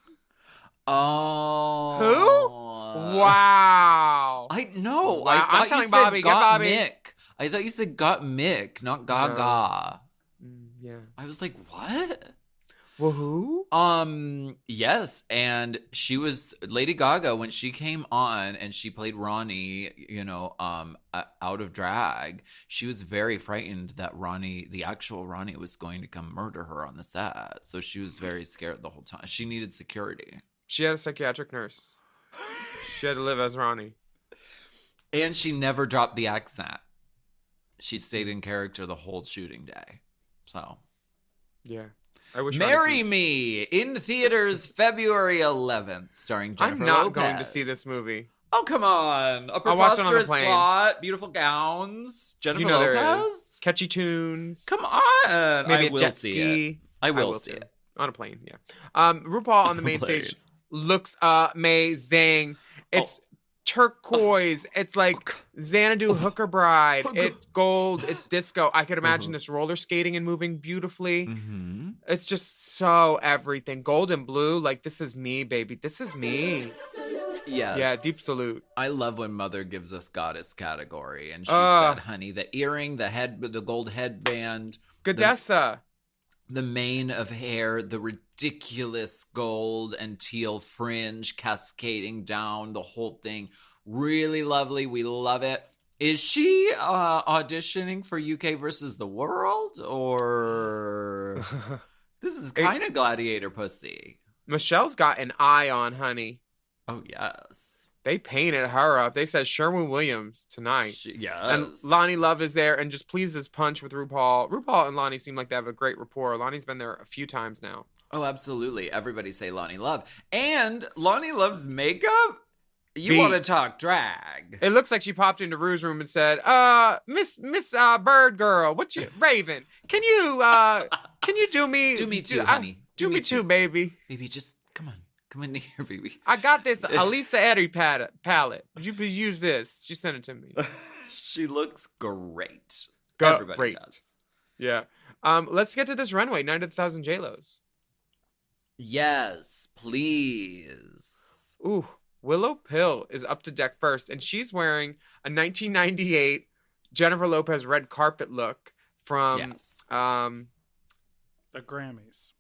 Oh. Who? Wow. I know. Wow. I thought I'm telling you Bobby, said get got Bobby. Mick. I thought you said got Mick, not Gaga. Yeah. I was like, what? Well, who? Yes, and she was Lady Gaga when she came on and she played Ronnie, out of drag. She was very frightened that the actual Ronnie was going to come murder her on the set. So she was very scared the whole time. She needed security. She had a psychiatric nurse. She had to live as Ronnie. And she never dropped the accent. She stayed in character the whole shooting day. So, yeah. I wish Marry Me in theaters February 11th, starring Jennifer I'm not Lopez. going to see this movie. Oh, come on. A I'll watch it on the preposterous plane. plot, beautiful gowns, Jennifer There Lopez. is. Catchy tunes. Come on. Maybe I a will jet see ski. it. I will see too. it. On a plane, yeah. RuPaul on the main Plane. stage looks amazing. It's turquoise. It's like Xanadu Hooker Bride. It's gold. It's disco. I could imagine this roller skating and moving beautifully. Mm-hmm. It's just so everything. Gold and blue. Like, this is me, baby. This is me. Yes. Yeah, deep salute. I love when Mother gives us goddess category. And she said, honey, the earring, the gold headband. Godessa. The mane of hair, the ridiculous gold and teal fringe cascading down, the whole thing. Really lovely. We love it. Is she auditioning for UK versus the World? Or this is kind of gladiator pussy. Michelle's got an eye on, honey. Oh, yes. They painted her up. They said Sherwin Williams tonight. Yes. And Lonnie Love is there and just pleases punch with RuPaul. RuPaul and Lonnie seem like they have a great rapport. Lonnie's been there a few times now. Oh, absolutely. Everybody say Lonnie Love. And Lonnie Love's makeup? You want to talk drag. It looks like she popped into Rue's room and said, Miss Bird Girl, Raven, can you do me? Do me too, honey. Do me too, baby. Baby, just come on. Come in here, baby. I got this Alisa Eddy palette. You could use this. She sent it to me. She looks great. Great. Everybody does. Yeah. Let's get to this runway, Night of the Thousand J-Los. Yes, please. Ooh, Willow Pill is up to deck first, and she's wearing a 1998 Jennifer Lopez red carpet look from the Grammys.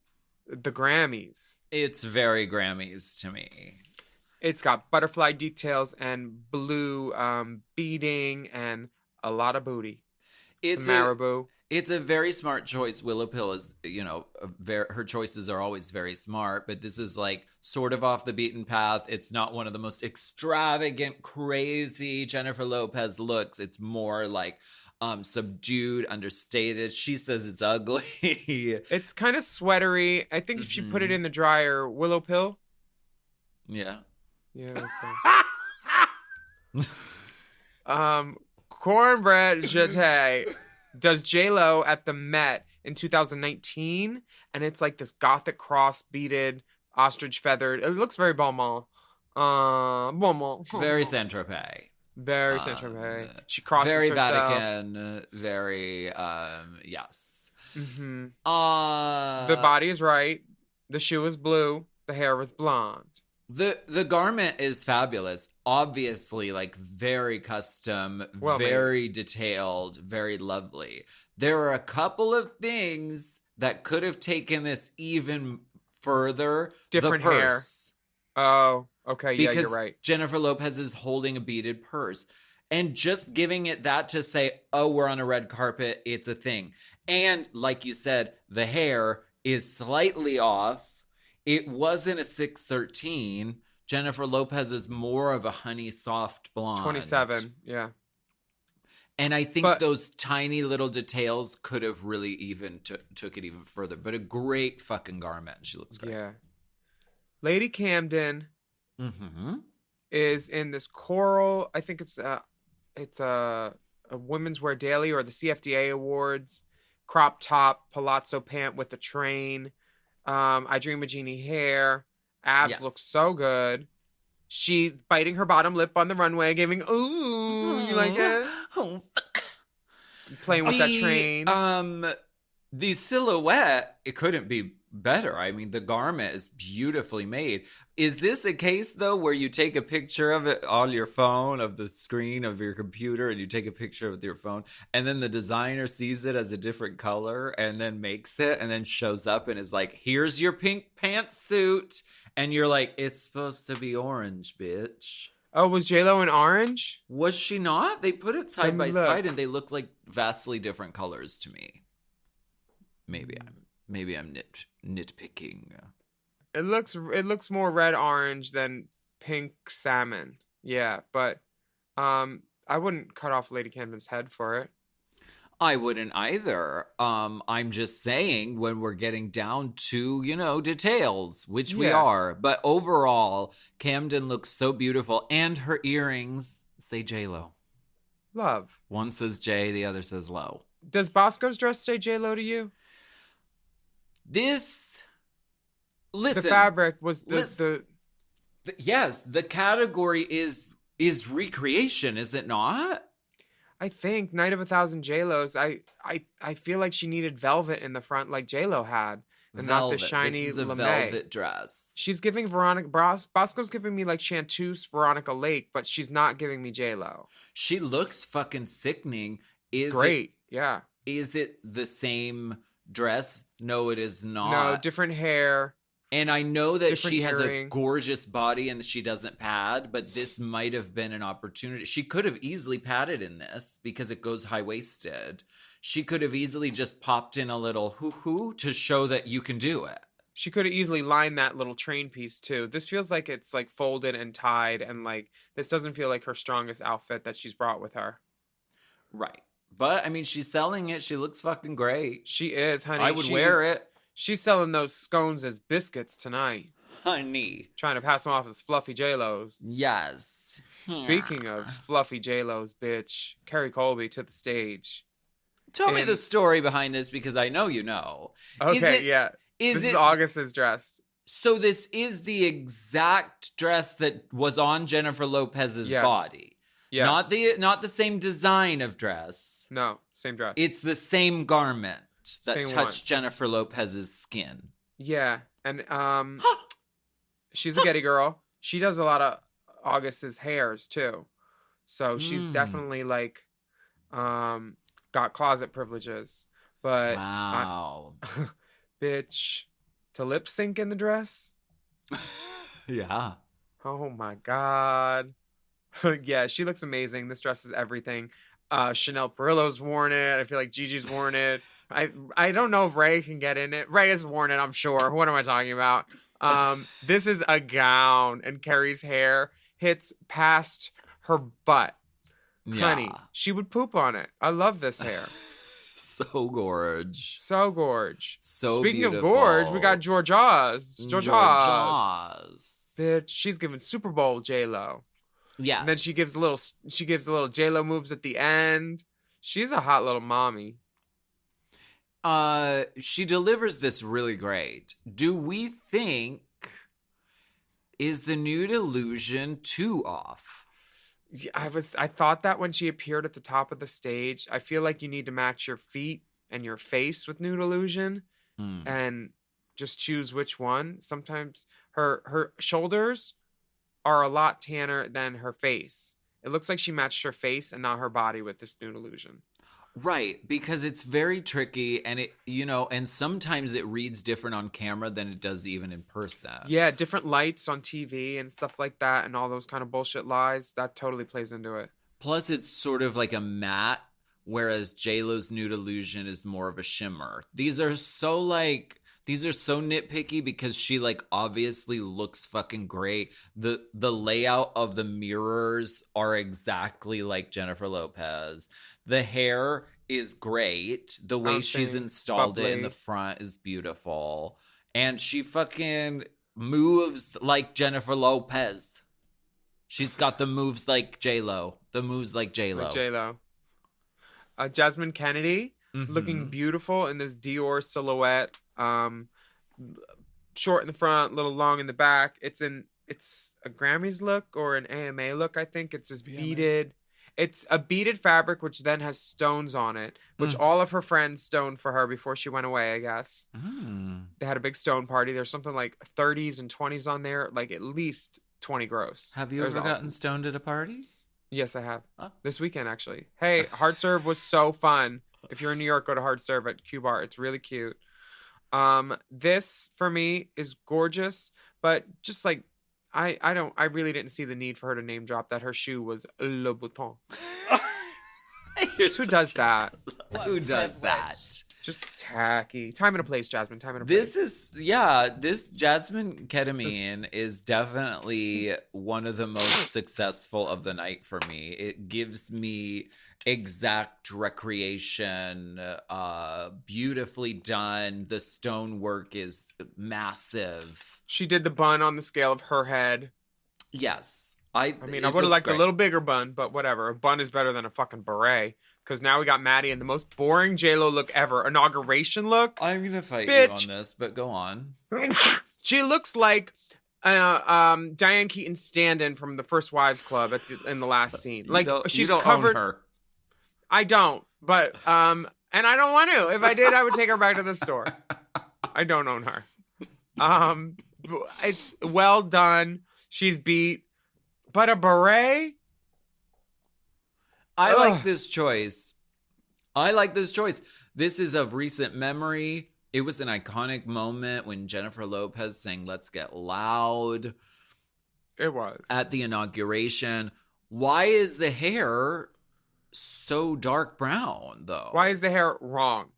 The Grammys. It's very Grammys to me. It's got butterfly details and blue beading and a lot of booty. It's some marabou. It's a very smart choice. Willow Pill is, her choices are always very smart, but this is like sort of off the beaten path. It's not one of the most extravagant, crazy Jennifer Lopez looks. It's more like subdued, understated. She says it's ugly. It's kind of sweatery. I think if you put it in the dryer, Willow Pill. Yeah. Yeah. Okay. Cornbread Jeté does J-Lo at the Met in 2019, and it's like this gothic cross beaded, ostrich feathered. It looks very Beaumont. Very Saint-Tropez. Very Saint-Tropez. She crosses very herself. Vatican. Very yes. Mm-hmm. The The body is right. The shoe is blue. The hair was blonde. The garment is fabulous. Obviously, like very custom, very detailed, very lovely. There are a couple of things that could have taken this even further. Different the purse. Oh, okay. Yeah, Because you're right. Jennifer Lopez is holding a beaded purse. And just giving it that to say, oh, we're on a red carpet, it's a thing. And like you said, the hair is slightly off. It wasn't a 613. Jennifer Lopez is more of a honey soft blonde. 27, yeah. And I think those tiny little details could have really even took it even further. But a great fucking garment. She looks great. Yeah. Lady Camden is in this coral. I think it's a Women's Wear Daily or the CFDA Awards crop top palazzo pant with a train. I Dream of Jeannie hair. Abs look so good. She's biting her bottom lip on the runway, giving ooh, you like it? Oh, fuck. Playing with that train. The silhouette, it couldn't be better. I mean, the garment is beautifully made. Is this a case, though, where you take a picture of it on your phone, of the screen of your computer, and you take a picture with your phone, and then the designer sees it as a different color and then makes it and then shows up and is like, here's your pink pantsuit. And you're like, it's supposed to be orange, bitch. Oh, was JLo in orange? Was she not? They put it side by side and they look like vastly different colors to me. Maybe I'm nitpicking. It looks more red orange than pink salmon. Yeah, but I wouldn't cut off Lady Camden's head for it. I wouldn't either. I'm just saying when we're getting down to, details, which we are. But overall, Camden looks so beautiful. And her earrings say J-Lo. Love. One says J, the other says Lo. Does Bosco's dress say J-Lo to you? Listen. The fabric was yes, the category is recreation, is it not? I think Night of 1,000 J-Los. I feel like she needed velvet in the front like J-Lo had. And not the shiny this is a lame. velvet dress. She's giving Bosco's giving me like Chanteuse Veronica Lake, but she's not giving me J-Lo. She looks fucking sickening. Great, yeah. Is it the same dress? No, it is not. No, different hair. And I know that she has earring. a gorgeous body and she doesn't pad, but this might have been an opportunity. She could have easily padded in this because it goes high-waisted. She could have easily just popped in a little hoo-hoo to show that you can do it. She could have easily lined that little train piece too. This feels like it's like folded and tied, and like this doesn't feel like her strongest outfit that she's brought with her. Right. But, I mean, she's selling it. She looks fucking great. She is, honey. I would wear it. She's selling those scones as biscuits tonight. Honey. Trying to pass them off as fluffy J-Los. Yes. Speaking of fluffy J-Los, bitch, Carrie Colby to the stage. Tell me the story behind this because I know you know. Okay, this is August's dress. So this is the exact dress that was on Jennifer Lopez's body. Yes. Not the same design of dress. No, same dress. It's the same garment that Same touched Jennifer Lopez's skin. Yeah, and she's a Getty girl. She does a lot of August's hairs too. So she's definitely like got closet privileges. But wow. Bitch, to lip sync in the dress? Yeah. Oh my god. Yeah, she looks amazing. This dress is everything. Chanel Perillo's worn it. I feel like Gigi's worn it. I don't know if Ray can get in it. Ray has worn it, I'm sure. What am I talking about? This is a gown, and Carrie's hair hits past her butt. Yeah. Honey, she would poop on it. I love this hair. So gorge. So gorge. So Speaking beautiful. of gorge, we got Georgia's. Georgia's. Bitch, she's giving Super Bowl J-Lo. Yeah. And then she gives little J-Lo moves at the end. She's a hot little mommy. She delivers this really great. Do we think is the nude illusion too off? I thought that when she appeared at the top of the stage. I feel like you need to match your feet and your face with nude illusion and just choose which one. Sometimes her shoulders are a lot tanner than her face. It looks like she matched her face and not her body with this nude illusion. Right, because it's very tricky and and sometimes it reads different on camera than it does even in person. Yeah, different lights on TV and stuff like that and all those kind of bullshit lies. That totally plays into it. Plus, it's sort of like a matte, whereas JLo's Nude Illusion is more of a shimmer. These are so nitpicky because she like obviously looks fucking great. The layout of the mirrors are exactly like Jennifer Lopez. The hair is great. The way she's installed it in the front is beautiful. And she fucking moves like Jennifer Lopez. She's got the moves like J-Lo. The moves like J-Lo. Like J-Lo. Jasmine Kennedy, looking beautiful in this Dior silhouette. Short in the front, little long in the back. It's a Grammys look or an AMA look, I think. It's just beaded. It's a beaded fabric, which then has stones on it, which all of her friends stoned for her before she went away, I guess. They had a big stone party. There's something like 30s and 20s on there, like at least 20 gross. Have you ever gotten stoned at a party? Yes, I have. This weekend, actually. Hey, Hard Serve was so fun. If you're in New York, go to Hard Serve at Q Bar. It's really cute. This, for me, is gorgeous, but just like, I really didn't see the need for her to name drop that her shoe was Le Bouton. Who does that? Who does that? Just tacky. Time and a place, Jasmine. Time and a place. This Jasmine Ketamine is definitely one of the most successful of the night for me. It gives me exact recreation, beautifully done. The stonework is massive. She did the bun on the scale of her head. Yes. I would have liked a little bigger bun, but whatever. A bun is better than a fucking beret. Because now we got Maddie in the most boring J-Lo look ever. Inauguration look. I'm going to fight you on this, but go on. She looks like Diane Keaton's stand-in from the First Wives Club in the last scene. Like, she's covered. Own her. I don't, but and I don't want to. If I did, I would take her back to the store. I don't own her. It's well done. She's beat, but a beret. I like this choice. This is of recent memory. It was an iconic moment when Jennifer Lopez sang "Let's Get Loud." It was at the inauguration. Why is the hair so dark brown, though? Why is the hair wrong?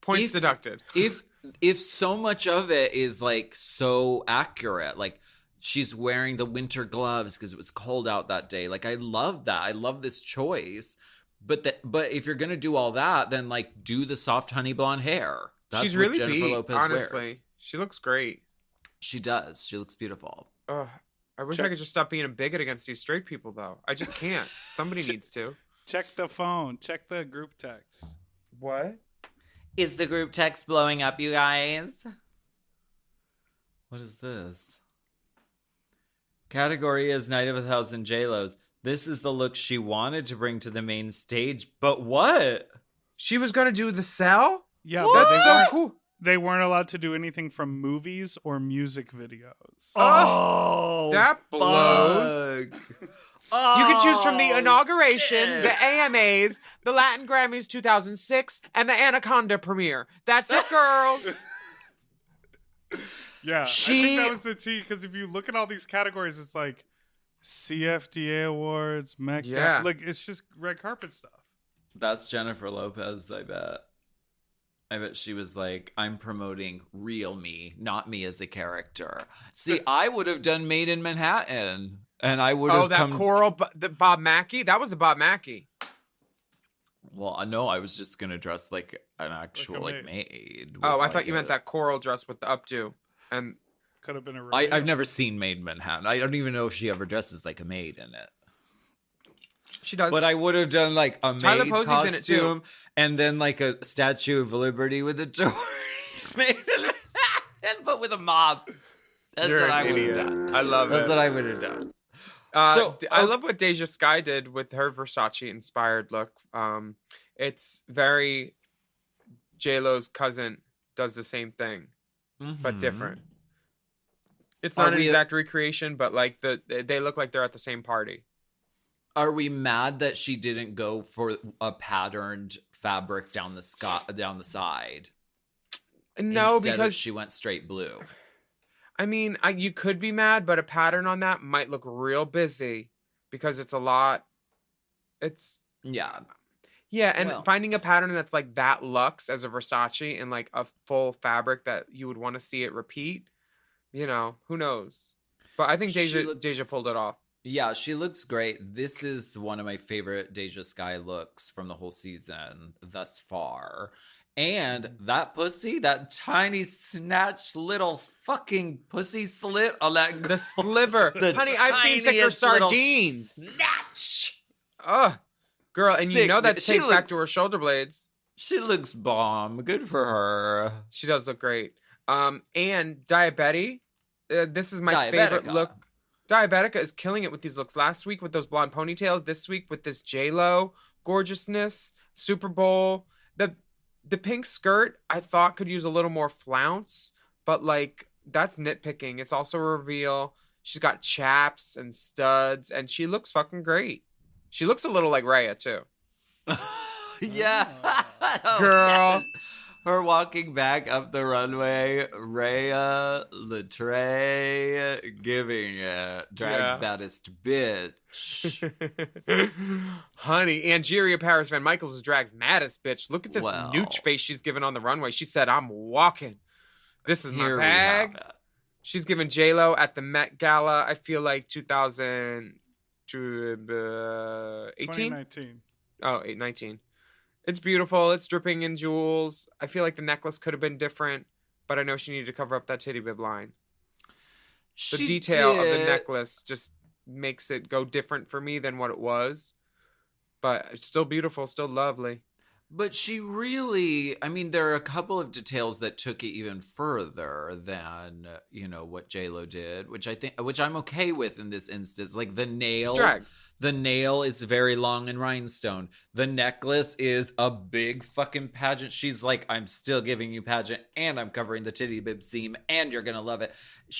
Points deducted. If so much of it is like so accurate, like she's wearing the winter gloves because it was cold out that day. Like, I love that. I love this choice. But if you're gonna do all that, then like do the soft honey blonde hair. That's She's what really Jennifer beat, Lopez honestly. wears. She looks great. She does. She looks beautiful. I wish I could just stop being a bigot against these straight people, though. I just can't. Somebody needs to. Check the phone. Check the group text. What? Is the group text blowing up, you guys? What is this? Category is Night of 1,000 J-Los. This is the look she wanted to bring to the main stage, but what? She was going to do the cell? Yeah, what? That's so cool. They weren't allowed to do anything from movies or music videos. Oh, that blows. You can choose from the inauguration, the AMAs, the Latin Grammys 2006, and the Anaconda premiere. That's it, girls. Yeah, I think that was the tea, because if you look at all these categories, it's like CFDA Awards, Met Gala, like it's just red carpet stuff. That's Jennifer Lopez, I bet. I bet she was like, I'm promoting real me, not me as a character. See, I would have done Made in Manhattan. And I would have that choral, the Bob Mackie? That was a Bob Mackie. Well, no, I was just going to dress like an actual maid. Oh, I thought you meant that choral dress with the updo. And could have been a I've never seen Made in Manhattan. I don't even know if she ever dresses like a maid in it. She does. But I would have done like a Tyler maid Posey's costume in it too. And then like a Statue of Liberty with a torch. Made in Manhattan, but with a mop. That's You're what I an would have idiot. done. I love it. That's what I would have done. I love what Deja Skye did with her Versace inspired look. It's very J-Lo's cousin does the same thing, but different. It's not an exact recreation, but like they look like they're at the same party. Are we mad that she didn't go for a patterned fabric down the side? No, Instead because she went straight blue. I mean, you could be mad, but a pattern on that might look real busy because it's a lot. Yeah, and finding a pattern that's like that luxe as a Versace and like a full fabric that you would want to see it repeat, who knows? But I think Deja pulled it off. Yeah, she looks great. This is one of my favorite Deja Sky looks from the whole season thus far. And that pussy, that tiny snatched little fucking pussy slit on that the sliver. Honey, I've seen thicker sardines. Snatch. Ugh. Girl, and Sick, that's taped back to her shoulder blades. She looks bomb. Good for her. She does look great. And Diabetti, this is my favorite look. Diabetica is killing it with these looks. Last week with those blonde ponytails. This week with this J-Lo gorgeousness. Super Bowl. The pink skirt I thought could use a little more flounce, but like that's nitpicking. It's also a reveal. She's got chaps and studs, and she looks fucking great. She looks a little like Raya too. Yeah. Girl. Yes. Her walking back up the runway, Rhea Latre giving it. Drag's baddest bitch. Honey, Angeria Paris Van Michaels is Drag's maddest bitch. Look at this nooch face she's giving on the runway. She said, I'm walking. This is my bag. She's giving J-Lo at the Met Gala, I feel like 2018? 2019. Oh, 19. It's beautiful. It's dripping in jewels. I feel like the necklace could have been different, but I know she needed to cover up that titty bib line. The detail of the necklace just makes it go different for me than what it was. But it's still beautiful, still lovely. But she really, I mean, there are a couple of details that took it even further than, what J-Lo did, which I'm okay with in this instance. Like the nail. Drag. The nail is very long and rhinestone. The necklace is a big fucking pageant. She's like, I'm still giving you pageant and I'm covering the titty bib seam and you're going to love it.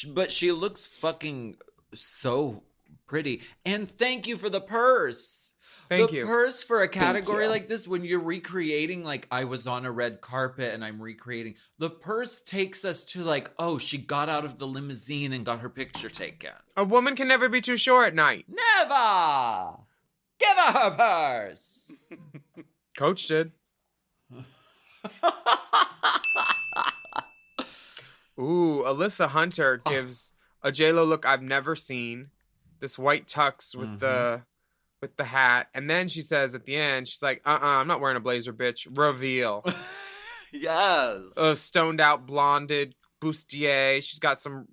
But she looks fucking so pretty. And thank you for the purse. Thank you. The purse for a category like this, when you're recreating, like I was on a red carpet and I'm recreating, the purse takes us to like, oh, she got out of the limousine and got her picture taken. A woman can never be too sure at night. Never! Give her her purse! Coach did. Ooh, Alyssa Hunter gives a J-Lo look I've never seen. This white tux with the hat. And then she says at the end, she's like, I'm not wearing a blazer, bitch. Reveal. Yes. A stoned out, blonded bustier. She's got some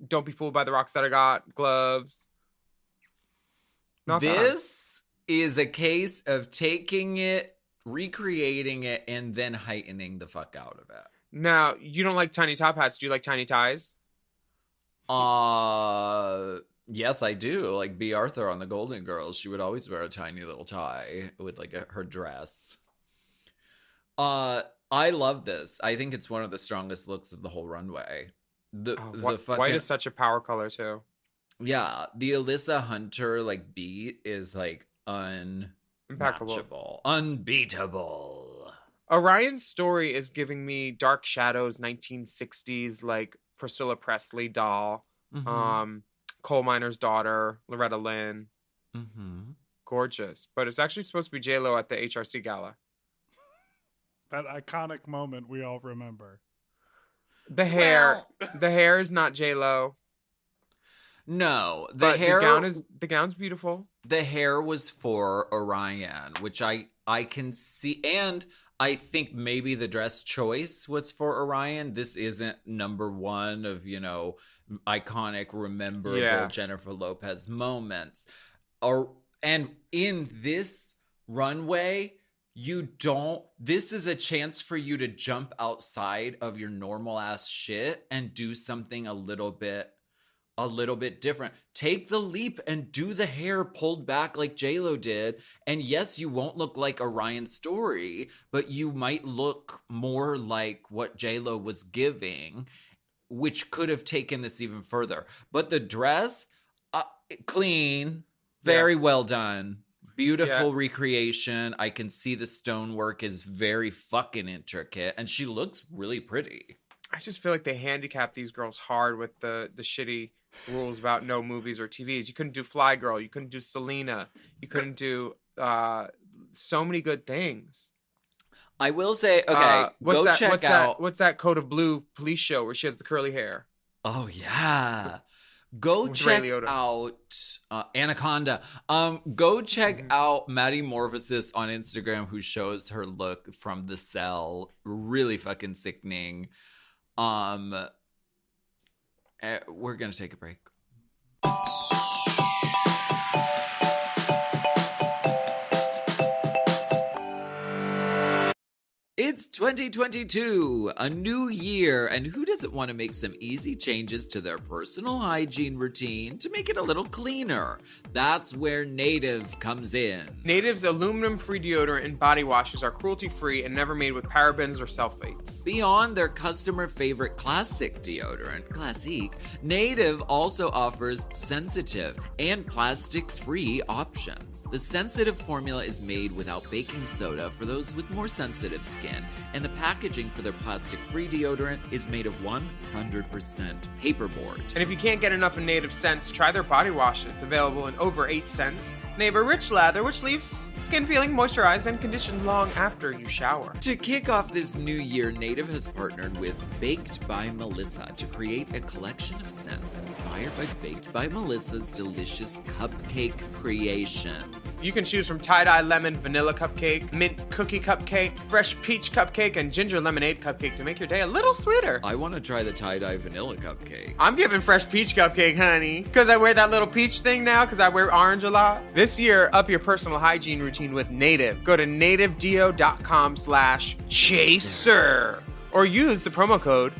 Don't Be Fooled by the Rocks That I Got gloves. This is a case of taking it, recreating it, and then heightening the fuck out of it. Now, you don't like tiny top hats. Do you like tiny ties? Yes, I do. Like B. Arthur on the Golden Girls, she would always wear a tiny little tie with like her dress. I love this. I think it's one of the strongest looks of the whole runway. White is such a power color too. Yeah, the Alyssa Hunter like beat is like impeccable, unbeatable. Orion's story is giving me Dark Shadows 1960s like Priscilla Presley doll. Coal miner's daughter, Loretta Lynn. Gorgeous. But it's actually supposed to be J-Lo at the HRC gala. That iconic moment we all remember. The hair is not J-Lo. No, the gown's beautiful. The hair was for Orion, which I can see, and I think maybe the dress choice was for Orion. This isn't number one of, iconic, rememberable Jennifer Lopez moments. And in this runway, this is a chance for you to jump outside of your normal ass shit and do something a little bit different. Take the leap and do the hair pulled back like J-Lo did. And yes, you won't look like Orion's story, but you might look more like what J-Lo was giving, which could have taken this even further. But the dress, clean, Very well done. Beautiful recreation. I can see the stonework is very fucking intricate, and she looks really pretty. I just feel like they handicap these girls hard with the shitty rules about no movies or TVs. You couldn't do Fly Girl. You couldn't do Selena. You couldn't do so many good things. I will say, okay, check out. What's that Code of Blue police show where she has the curly hair? Oh, yeah. Go check out Anaconda. Go check out Maddie Morphosis on Instagram, who shows her look from the cell. Really fucking sickening. We're gonna take a break. It's 2022, a new year, and who doesn't want to make some easy changes to their personal hygiene routine to make it a little cleaner? That's where Native comes in. Native's aluminum-free deodorant and body washes are cruelty-free and never made with parabens or sulfates. Beyond their customer-favorite classic deodorant, Classique, Native also offers sensitive and plastic-free options. The sensitive formula is made without baking soda for those with more sensitive skin, and the packaging for their plastic-free deodorant is made of 100% paperboard. And if you can't get enough of Native scents, try their body wash. It's available in over 8 scents. They have a rich lather, which leaves skin feeling moisturized and conditioned long after you shower. To kick off this new year, Native has partnered with Baked by Melissa to create a collection of scents inspired by Baked by Melissa's delicious cupcake creations. You can choose from tie-dye lemon vanilla cupcake, mint cookie cupcake, fresh peach cupcake, and ginger lemonade cupcake to make your day a little sweeter. I want to try the tie-dye vanilla cupcake. I'm giving fresh peach cupcake, honey, because I wear that little peach thing now because I wear orange a lot. This year, up your personal hygiene routine with Native. Go to nativedeo.com/chaser or use the promo code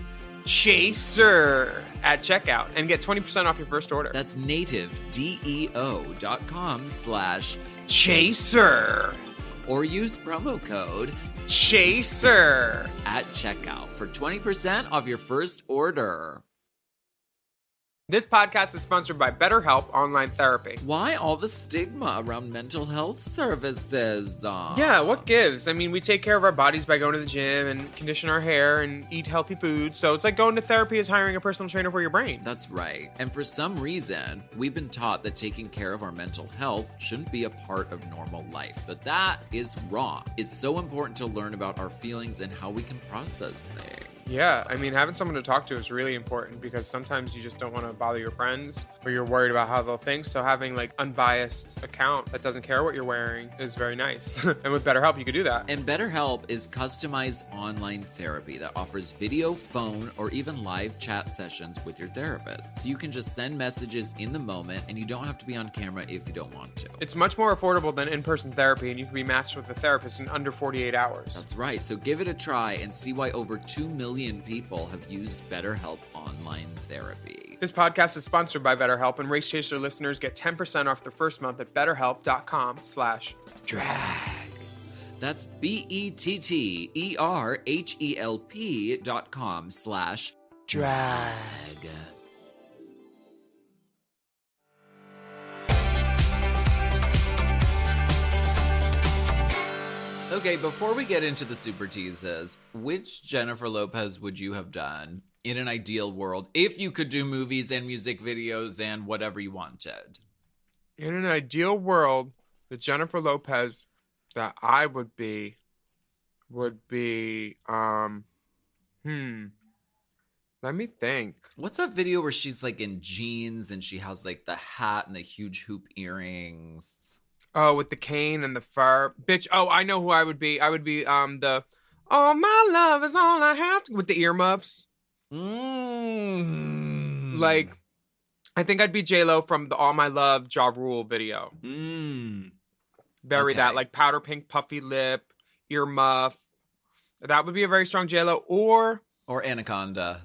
CHASER at checkout and get 20% off your first order. That's nativedeo.com/chaser or use promo code CHASER at checkout for 20% off your first order. This podcast is sponsored by BetterHelp Online Therapy. Why all the stigma around mental health services? Yeah, what gives? I mean, we take care of our bodies by going to the gym and condition our hair and eat healthy food. So it's like going to therapy is hiring a personal trainer for your brain. That's right. And for some reason, we've been taught that taking care of our mental health shouldn't be a part of normal life. But that is wrong. It's so important to learn about our feelings and how we can process things. Yeah, I mean, having someone to talk to is really important because sometimes you just don't want to bother your friends or you're worried about how they'll think. So having like unbiased account that doesn't care what you're wearing is very nice. And with BetterHelp, you could do that. And BetterHelp is customized online therapy that offers video, phone, or even live chat sessions with your therapist. So you can just send messages in the moment and you don't have to be on camera if you don't want to. It's much more affordable than in-person therapy and you can be matched with a therapist in under 48 hours. That's right. So give it a try and see why over 2 million people have used BetterHelp online therapy. This podcast is sponsored by BetterHelp, and Race Chaser listeners get 10% off their first month at betterhelp.com/drag. That's BETTERHELP.com/drag. Okay, before we get into the super teases, which Jennifer Lopez would you have done in an ideal world if you could do movies and music videos and whatever you wanted? In an ideal world, the Jennifer Lopez that I would be let me think. What's that video where she's like in jeans and she has like the hat and the huge hoop earrings? Oh, with the cane and the fur. Bitch, oh, I know who I would be. I would be the "Oh, my love is all I have to," with the earmuffs. Like, I think I'd be J-Lo from the All My Love Ja Rule video. Bury that, like powder pink puffy lip, earmuff. That would be a very strong J-Lo. Or Anaconda.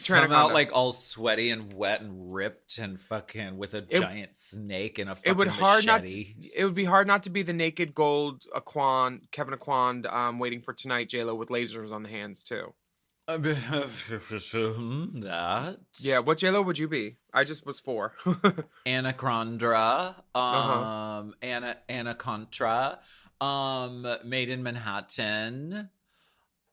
Come out like all sweaty and wet and ripped and fucking with a giant snake and a fucking machete. It would be hard not to be the naked gold Kevin Aquan, Waiting for Tonight J-Lo with lasers on the hands too. That. Yeah, what J-Lo would you be? I just was 4. Anacondra. Anna Contra. Made in Manhattan.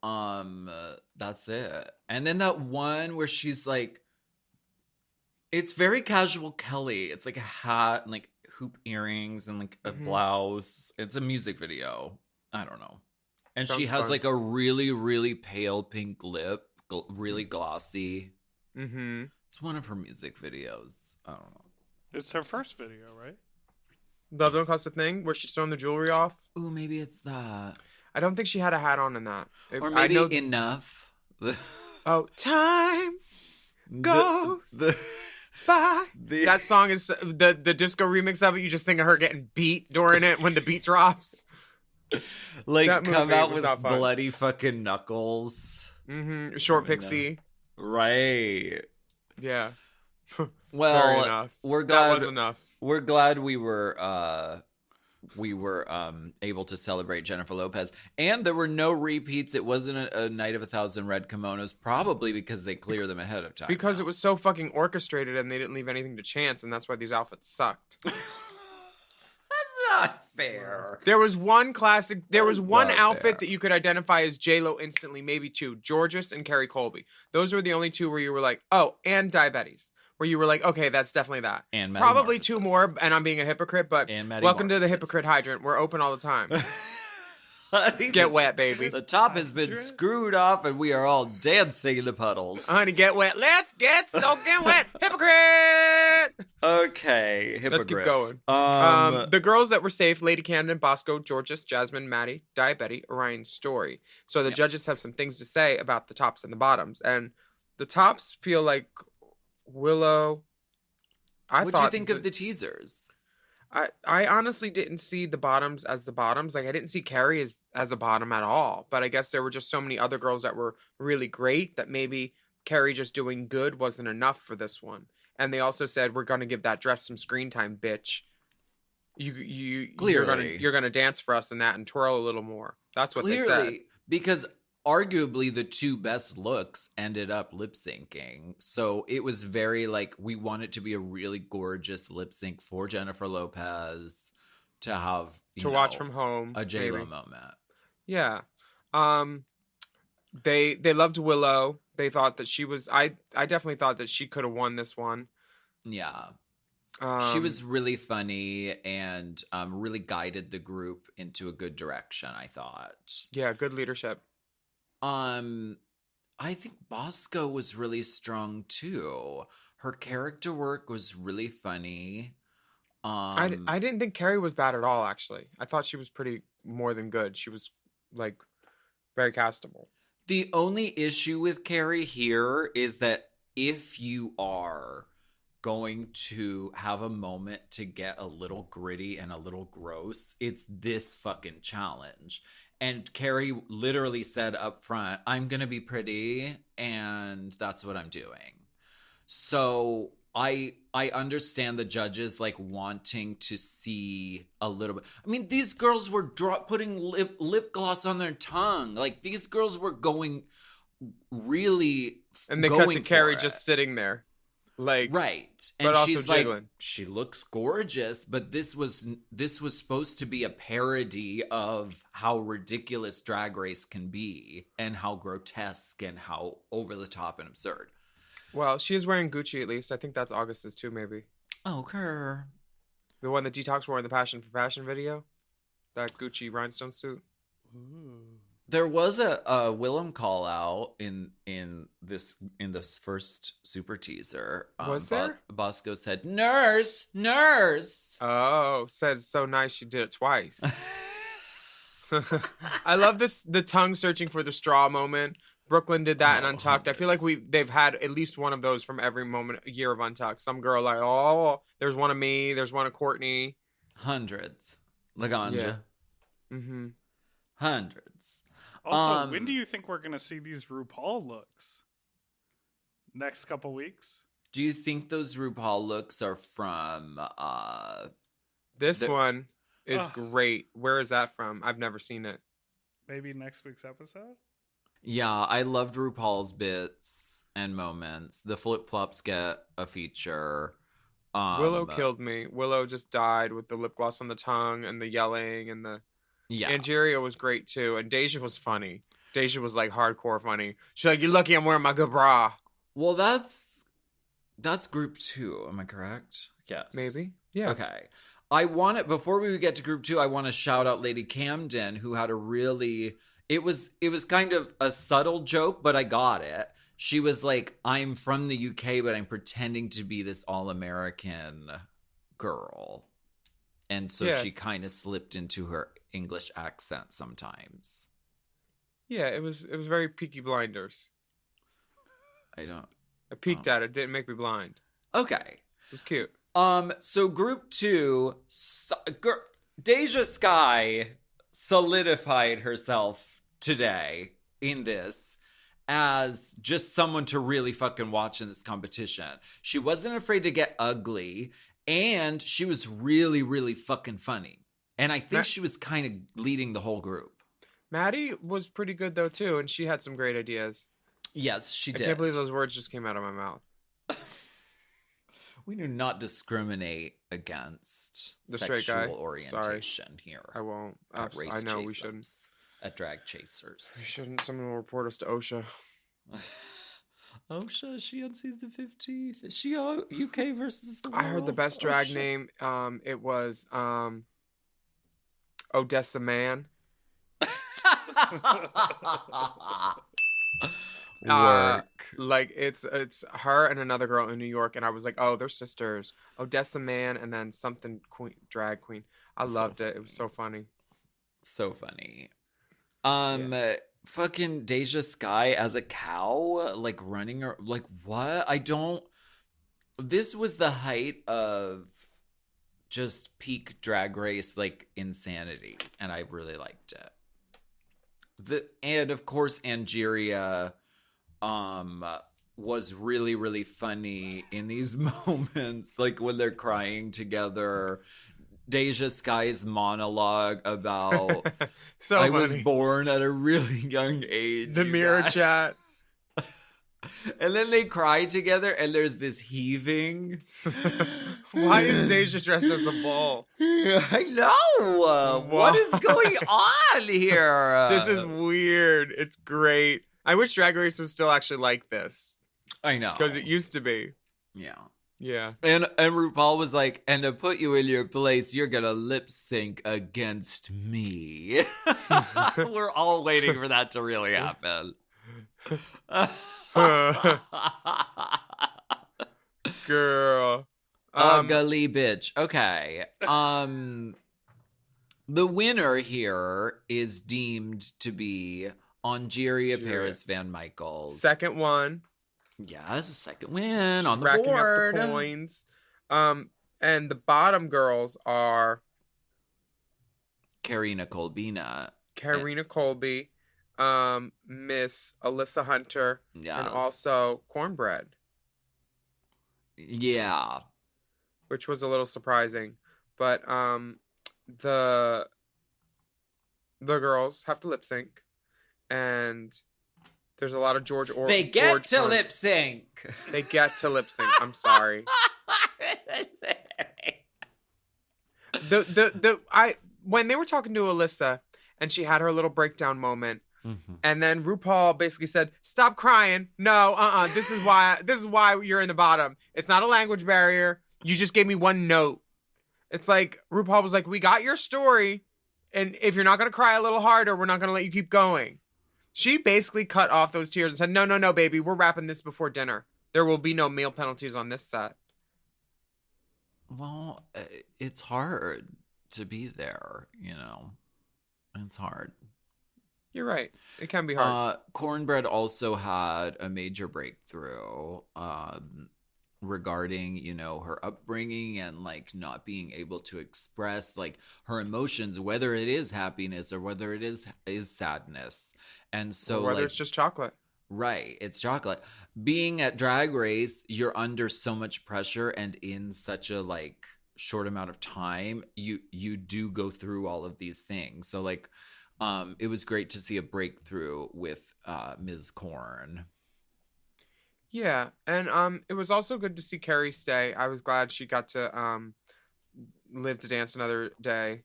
That's it. And then that one where she's like, it's very casual Kelly. It's like a hat and like hoop earrings and like a blouse. It's a music video. I don't know. And Sounds she has fun. like a really, really pale pink lip, really glossy. Mm-hmm. It's one of her music videos. I don't know. It's her first video, right? Love Don't Cost a Thing, where she's throwing the jewelry off. Ooh, maybe it's that. I don't think she had a hat on in that. Or maybe Enough. Oh, time goes by. That song is the disco remix of it. You just think of her getting beat during it when the beat drops. Like, That come movie out was with not fun. bloody fucking knuckles. Mm-hmm. Short Pixie. Right. Yeah. Fair Well, enough. we're That glad. was enough. We're glad we were able to celebrate Jennifer Lopez, and there were no repeats. It wasn't a night of 1,000 red kimonos, probably because they clear them ahead of time. Because it was so fucking orchestrated and they didn't leave anything to chance, and that's why these outfits sucked. That's not fair. There was one classic. There was one not outfit fair. that you could identify as J-Lo instantly, maybe 2. Georges and Carrie Colby. Those were the only 2 where you were like, oh, and Diabetes. Where you were like, okay, that's definitely that. And Maddie probably Marcus. 2 more, and I'm being a hypocrite, but And Maddie welcome to the Marcus. hypocrite hydrant. We're open all the time. I mean, Get wet, baby. The top has been screwed off, and we are all dancing in the puddles. Honey, get wet. Let's get soaking wet. Hypocrite! Okay, Let's keep hippogriff. going. The girls that were safe, Lady Camden, Bosco, Georges, Jasmine, Maddie, Diabetes, Orion, Story. So the judges have some things to say about the tops and the bottoms. And the tops feel like Willow. What do you think of the teasers? I honestly didn't see the bottoms as the bottoms. Like, I didn't see Carrie as a bottom at all. But I guess there were just so many other girls that were really great that maybe Carrie just doing good wasn't enough for this one. And they also said, we're going to give that dress some screen time, bitch. Clearly. You're gonna dance for us in that and twirl a little more. That's what they said. Clearly, because arguably the 2 best looks ended up lip syncing. So it was very like, we want it to be a really gorgeous lip sync for Jennifer Lopez to have To watch from home. a J-Lo maybe. moment. Yeah. They loved Willow. They thought that she was I definitely thought that she could have won this one. Yeah. She was really funny and really guided the group into a good direction, I thought. Yeah, good leadership. I think Bosco was really strong too. Her character work was really funny. I didn't think Carrie was bad at all, actually. I thought she was pretty more than good. She was, like, very castable. The only issue with Carrie here is that if you are going to have a moment to get a little gritty and a little gross, it's this fucking challenge. And Carrie literally said up front, I'm going to be pretty, and that's what I'm doing. So I understand the judges like wanting to see a little bit. I mean, these girls were putting lip gloss on their tongue. Like, these girls were going really And they cut to Carrie just sitting there. Like, right. but And also she's jiggling. like, she looks gorgeous, but this was supposed to be a parody of how ridiculous Drag Race can be and how grotesque and how over the top and absurd. Well, she is wearing Gucci at least. I think that's August's too, maybe. Okay. The one that Detox wore in the Passion for Fashion video. That Gucci rhinestone suit. There was a Willem call out in this first super teaser. Was there? Bosco said, "Nurse, nurse." Oh, said so nice she did it twice. I love the tongue searching for the straw moment. Brooklyn did that in Untucked. I feel like they've had at least one of those from every year of Untucked. Some girl like, oh, there's one of me, there's one of Courtney. Hundreds. Laganja. Yeah. Mm-hmm. Hundreds. Also, when do you think we're going to see these RuPaul looks? Next couple weeks? Do you think those RuPaul looks are from This one is great. Where is that from? I've never seen it. Maybe next week's episode? Yeah, I loved RuPaul's bits and moments. The flip-flops get a feature. Willow killed me. Willow just died with the lip gloss on the tongue and the yelling and the... Yeah. Angeria was great too. And Deja was funny. Deja was like hardcore funny. She's like, you're lucky I'm wearing my good bra. Well, that's group 2. Am I correct? Yes. Maybe. Yeah. Okay. Before we get to group 2, I want to shout out Lady Camden, who had a really... It was kind of a subtle joke, but I got it. She was like, I'm from the UK, but I'm pretending to be this all-American girl. And so she kind of slipped into her English accent sometimes. Yeah, it was very Peaky Blinders. I peeked at it, didn't make me blind. Okay. It was cute. So group 2, Deja Skye solidified herself today in this as just someone to really fucking watch in this competition. She wasn't afraid to get ugly, and she was really, really fucking funny. And I think she was kind of leading the whole group. Maddie was pretty good, though, too, and she had some great ideas. Yes, she did. I can't believe those words just came out of my mouth. We do not discriminate against the sexual straight guy orientation here. I won't. I know we shouldn't. At Drag Chasers. We shouldn't. Someone will report us to OSHA. OSHA, is she on season 15? Is she on UK versus the world? I heard the best drag name. It was Odessa Man. Like it's her and another girl in New York, and I was like, oh, they're sisters. Odessa Man, and then something queen, drag queen. I loved it. It was so funny. So funny. Fucking Deja Skye as a cow, like running or like what? This was the height of just peak Drag Race, like insanity, and I really liked it. And of course, Angeria was really, really funny in these moments, like when they're crying together. Deja Skye's monologue about I was born at a really young age. The mirror chat. And then they cry together and there's this heaving. Why is Deja dressed as a bull? I know. What is going on here? This is weird. It's great. I wish Drag Race was still actually like this. I know. Because it used to be. Yeah. Yeah. And RuPaul was like, and to put you in your place, you're going to lip sync against me. We're all waiting for that to really happen. Girl. Ugly bitch. Okay. The winner here is deemed to be Angeria Paris Van Michaels. Second one. Yes, a second win. She's on the racking board. Up the points. And the bottom girls are Karina Colbina. Colby, Miss Alyssa Hunter, and also Cornbread. Yeah. Which was a little surprising. But the girls have to lip sync. And there's a lot of They get to lip sync. They get to lip sync. I'm sorry. When they were talking to Alyssa and she had her little breakdown moment, and then RuPaul basically said, "Stop crying. No, this is why you're in the bottom. It's not a language barrier. You just gave me one note." It's like RuPaul was like, "We got your story, and if you're not gonna cry a little harder, we're not gonna let you keep going." She basically cut off those tears and said, no, baby, we're wrapping this before dinner. There will be no meal penalties on this set. Well, it's hard to be there, you know. It's hard. You're right. It can be hard. Cornbread also had a major breakthrough regarding, you know, her upbringing and like not being able to express like her emotions, whether it is happiness or whether it is sadness. And so or whether it's just chocolate. Right. It's chocolate. Being at Drag Race, you're under so much pressure, and in such a like short amount of time, you do go through all of these things. So like it was great to see a breakthrough with Ms. Korn. Yeah, and it was also good to see Carrie stay. I was glad she got to live to dance another day.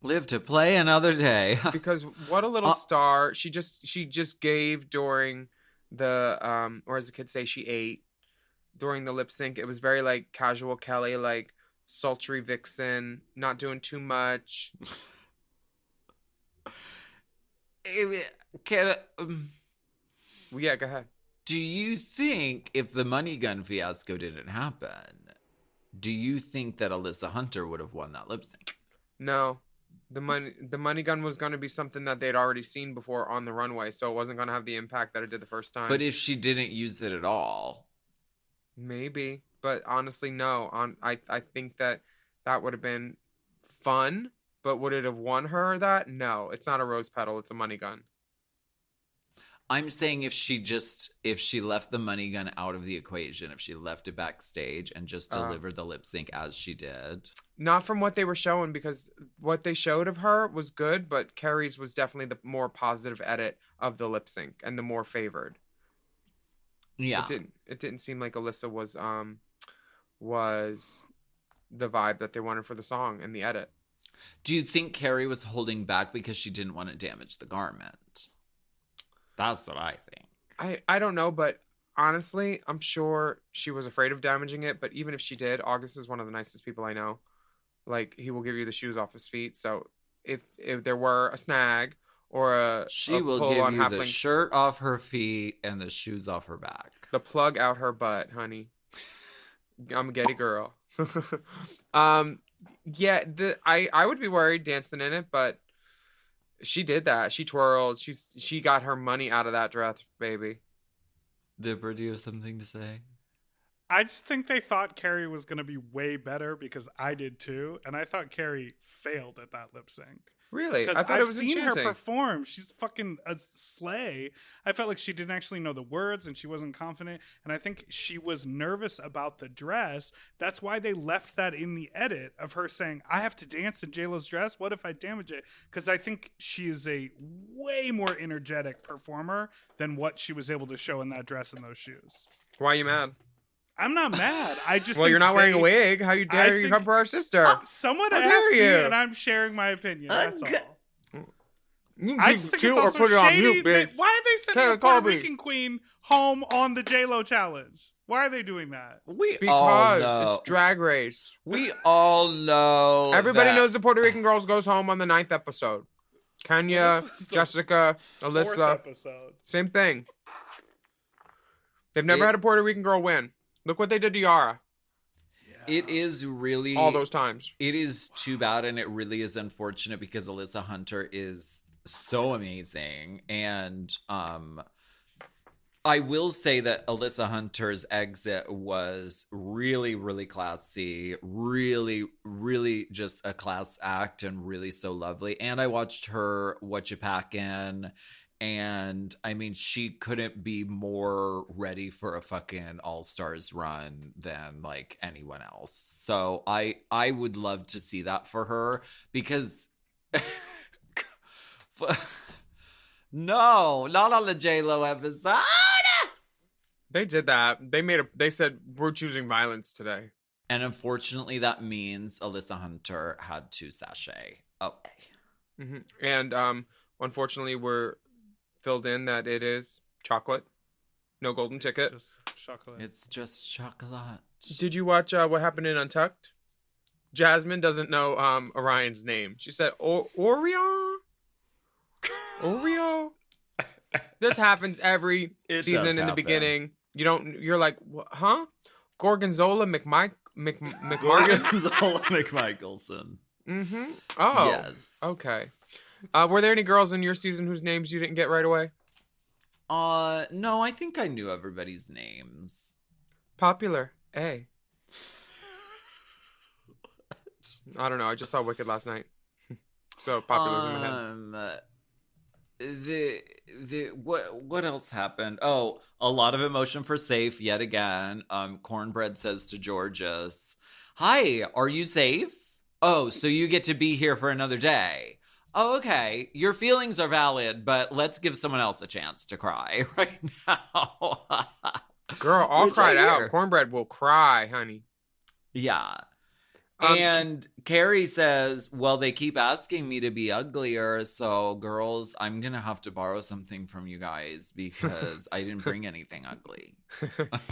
Live to play another day. Because what a little star. She just gave during the or as the kids say, she ate during the lip sync. It was very like casual Kelly, like sultry vixen, not doing too much. Yeah, go ahead. Do you think if the money gun fiasco didn't happen, do you think that Alyssa Hunter would have won that lip sync? No. The money gun was going to be something that they'd already seen before on the runway, so it wasn't going to have the impact that it did the first time. But if she didn't use it at all, maybe. But honestly, no. I think that would have been fun. But would it have won her that? No, it's not a rose petal. It's a money gun. I'm saying if she left the money gun out of the equation, if she left it backstage and just delivered the lip sync as she did. Not from what they were showing, because what they showed of her was good, but Carrie's was definitely the more positive edit of the lip sync and the more favored. Yeah. It didn't seem like Alyssa was the vibe that they wanted for the song and the edit. Do you think Carrie was holding back because she didn't want to damage the garment? That's what I think. I don't know, but honestly, I'm sure she was afraid of damaging it. But even if she did, August is one of the nicest people I know. Like, he will give you the shoes off his feet. So if there were a snag or she will give you the shirt off her feet and the shoes off her back. The plug out her butt, honey. I'm a Getty girl. Yeah, I would be worried dancing in it, but she did that. She twirled. She got her money out of that dress, baby. Dipper, do you have something to say? I just think they thought Carrie was going to be way better, because I did too, and I thought Carrie failed at that lip sync. Really? Because I've seen enchanting. her perform. She's fucking a slay. I felt like she didn't actually know the words and she wasn't confident. And I think she was nervous about the dress. That's why they left that in the edit of her saying, I have to dance in JLo's dress. What if I damage it? Because I think she is a way more energetic performer than what she was able to show in that dress and those shoes. Why are you mad? I'm not mad. I just well, you're not wearing a wig. How you dare you come for our sister? Someone asked me, and I'm sharing my opinion. That's all. I just think it's also put it on mute, bitch. Why are they sending the Puerto Rican queen home on the JLo challenge? Why are they doing that? Because it's Drag Race. We all know. Everybody knows the Puerto Rican girls goes home on the 9th episode. Kenya, Jessica, Alyssa. 4th episode. Same thing. They've never had a Puerto Rican girl win. Look what they did to Yara. Yeah. It is really... all those times. It is too bad, and it really is unfortunate, because Alyssa Hunter is so amazing. And I will say that Alyssa Hunter's exit was really, really classy. Really, really just a class act and really so lovely. And I watched her What You Packin'. And I mean, she couldn't be more ready for a fucking All-Stars run than like anyone else. So I would love to see that for her, because no, not on the JLo episode. They did that. They said we're choosing violence today. And unfortunately that means Alyssa Hunter had to sashay away. Mm-hmm. And unfortunately we're filled in that it is chocolate. No golden ticket. It's just chocolate. It's just chocolate. Did you watch What Happened in Untucked? Jasmine doesn't know Orion's name. She said, Oreo? Oreo? This happens every season in the beginning. You're like, huh? Gorgonzola Gorgonzola McMichaelson. Mm-hmm. Oh. Yes. Okay. Were there any girls in your season whose names you didn't get right away? No, I think I knew everybody's names. Popular. A. I don't know. I just saw Wicked last night. So Popular's in my head. What else happened? Oh, a lot of emotion for Safe yet again. Cornbread says to Georges, "Hi, are you safe? Oh, so you get to be here for another day." Oh, okay. Your feelings are valid, but let's give someone else a chance to cry right now. Girl, all Which cried I out. hear. Cornbread will cry, honey. Yeah. And Carrie says, well, they keep asking me to be uglier, so girls, I'm going to have to borrow something from you guys because I didn't bring anything ugly.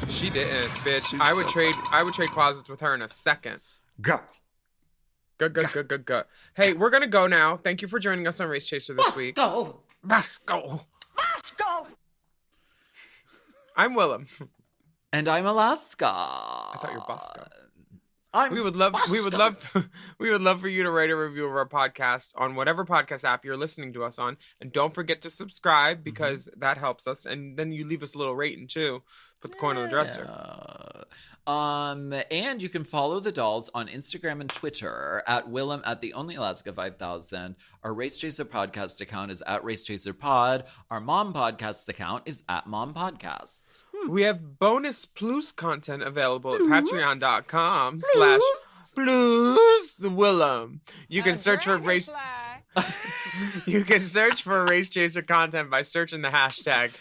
She didn't, bitch. I would trade closets with her in a second. Go. Go. Hey, we're gonna go now. Thank you for joining us on Race Chaser this week. Let's go. I'm Willem. And I'm Alaska. I thought you were Bosco. I'm We would love for you to write a review of our podcast on whatever podcast app you're listening to us on, and don't forget to subscribe because that helps us. And then you leave us a little rating too. Put the coin on the dresser. And you can follow the dolls on Instagram and Twitter at Willem at the Only Alaska 5000. Our Race Chaser podcast account is at Race Chaser Pod. Our Mom Podcasts account is at Mom Podcasts. We have bonus plus content available at patreon.com/blueswillem. You can search for Race. You can search for Race Chaser content by searching the hashtag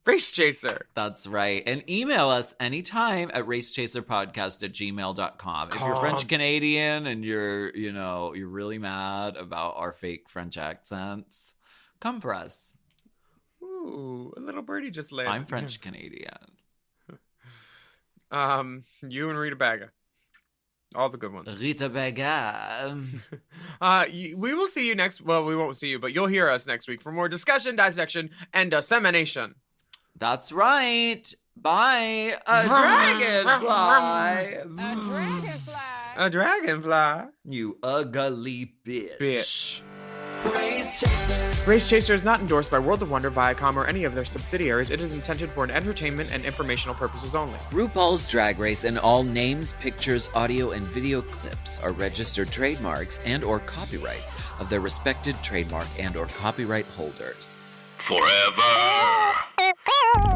Race Chaser. That's right. And email us anytime at racechaserpodcast@gmail.com. If you're French Canadian and you're really mad about our fake French accents, come for us. Ooh, a little birdie just landed. I'm French Canadian. You and Rita Baga. All the good ones. Rita Baga. We will see you next. Well, we won't see you, but you'll hear us next week for more discussion, dissection, and dissemination. That's right. Bye. A dragonfly. A dragonfly. You ugly bitch. Race Chaser is not endorsed by World of Wonder, Viacom, or any of their subsidiaries. It is intended for an entertainment and informational purposes only. RuPaul's Drag Race and all names, pictures, audio, and video clips are registered trademarks and or copyrights of their respected trademark and or copyright holders. Forever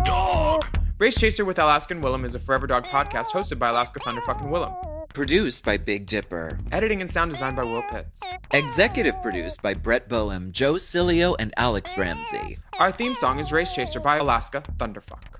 Dog. Race Chaser with Alaska and Willem is a Forever Dog podcast hosted by Alaska Thunderfucking Willem. Produced by Big Dipper. Editing and sound design by Will Pitts. Executive produced by Brett Boehm, Joe Cilio, and Alex Ramsey. Our theme song is Race Chaser by Alaska Thunderfuck.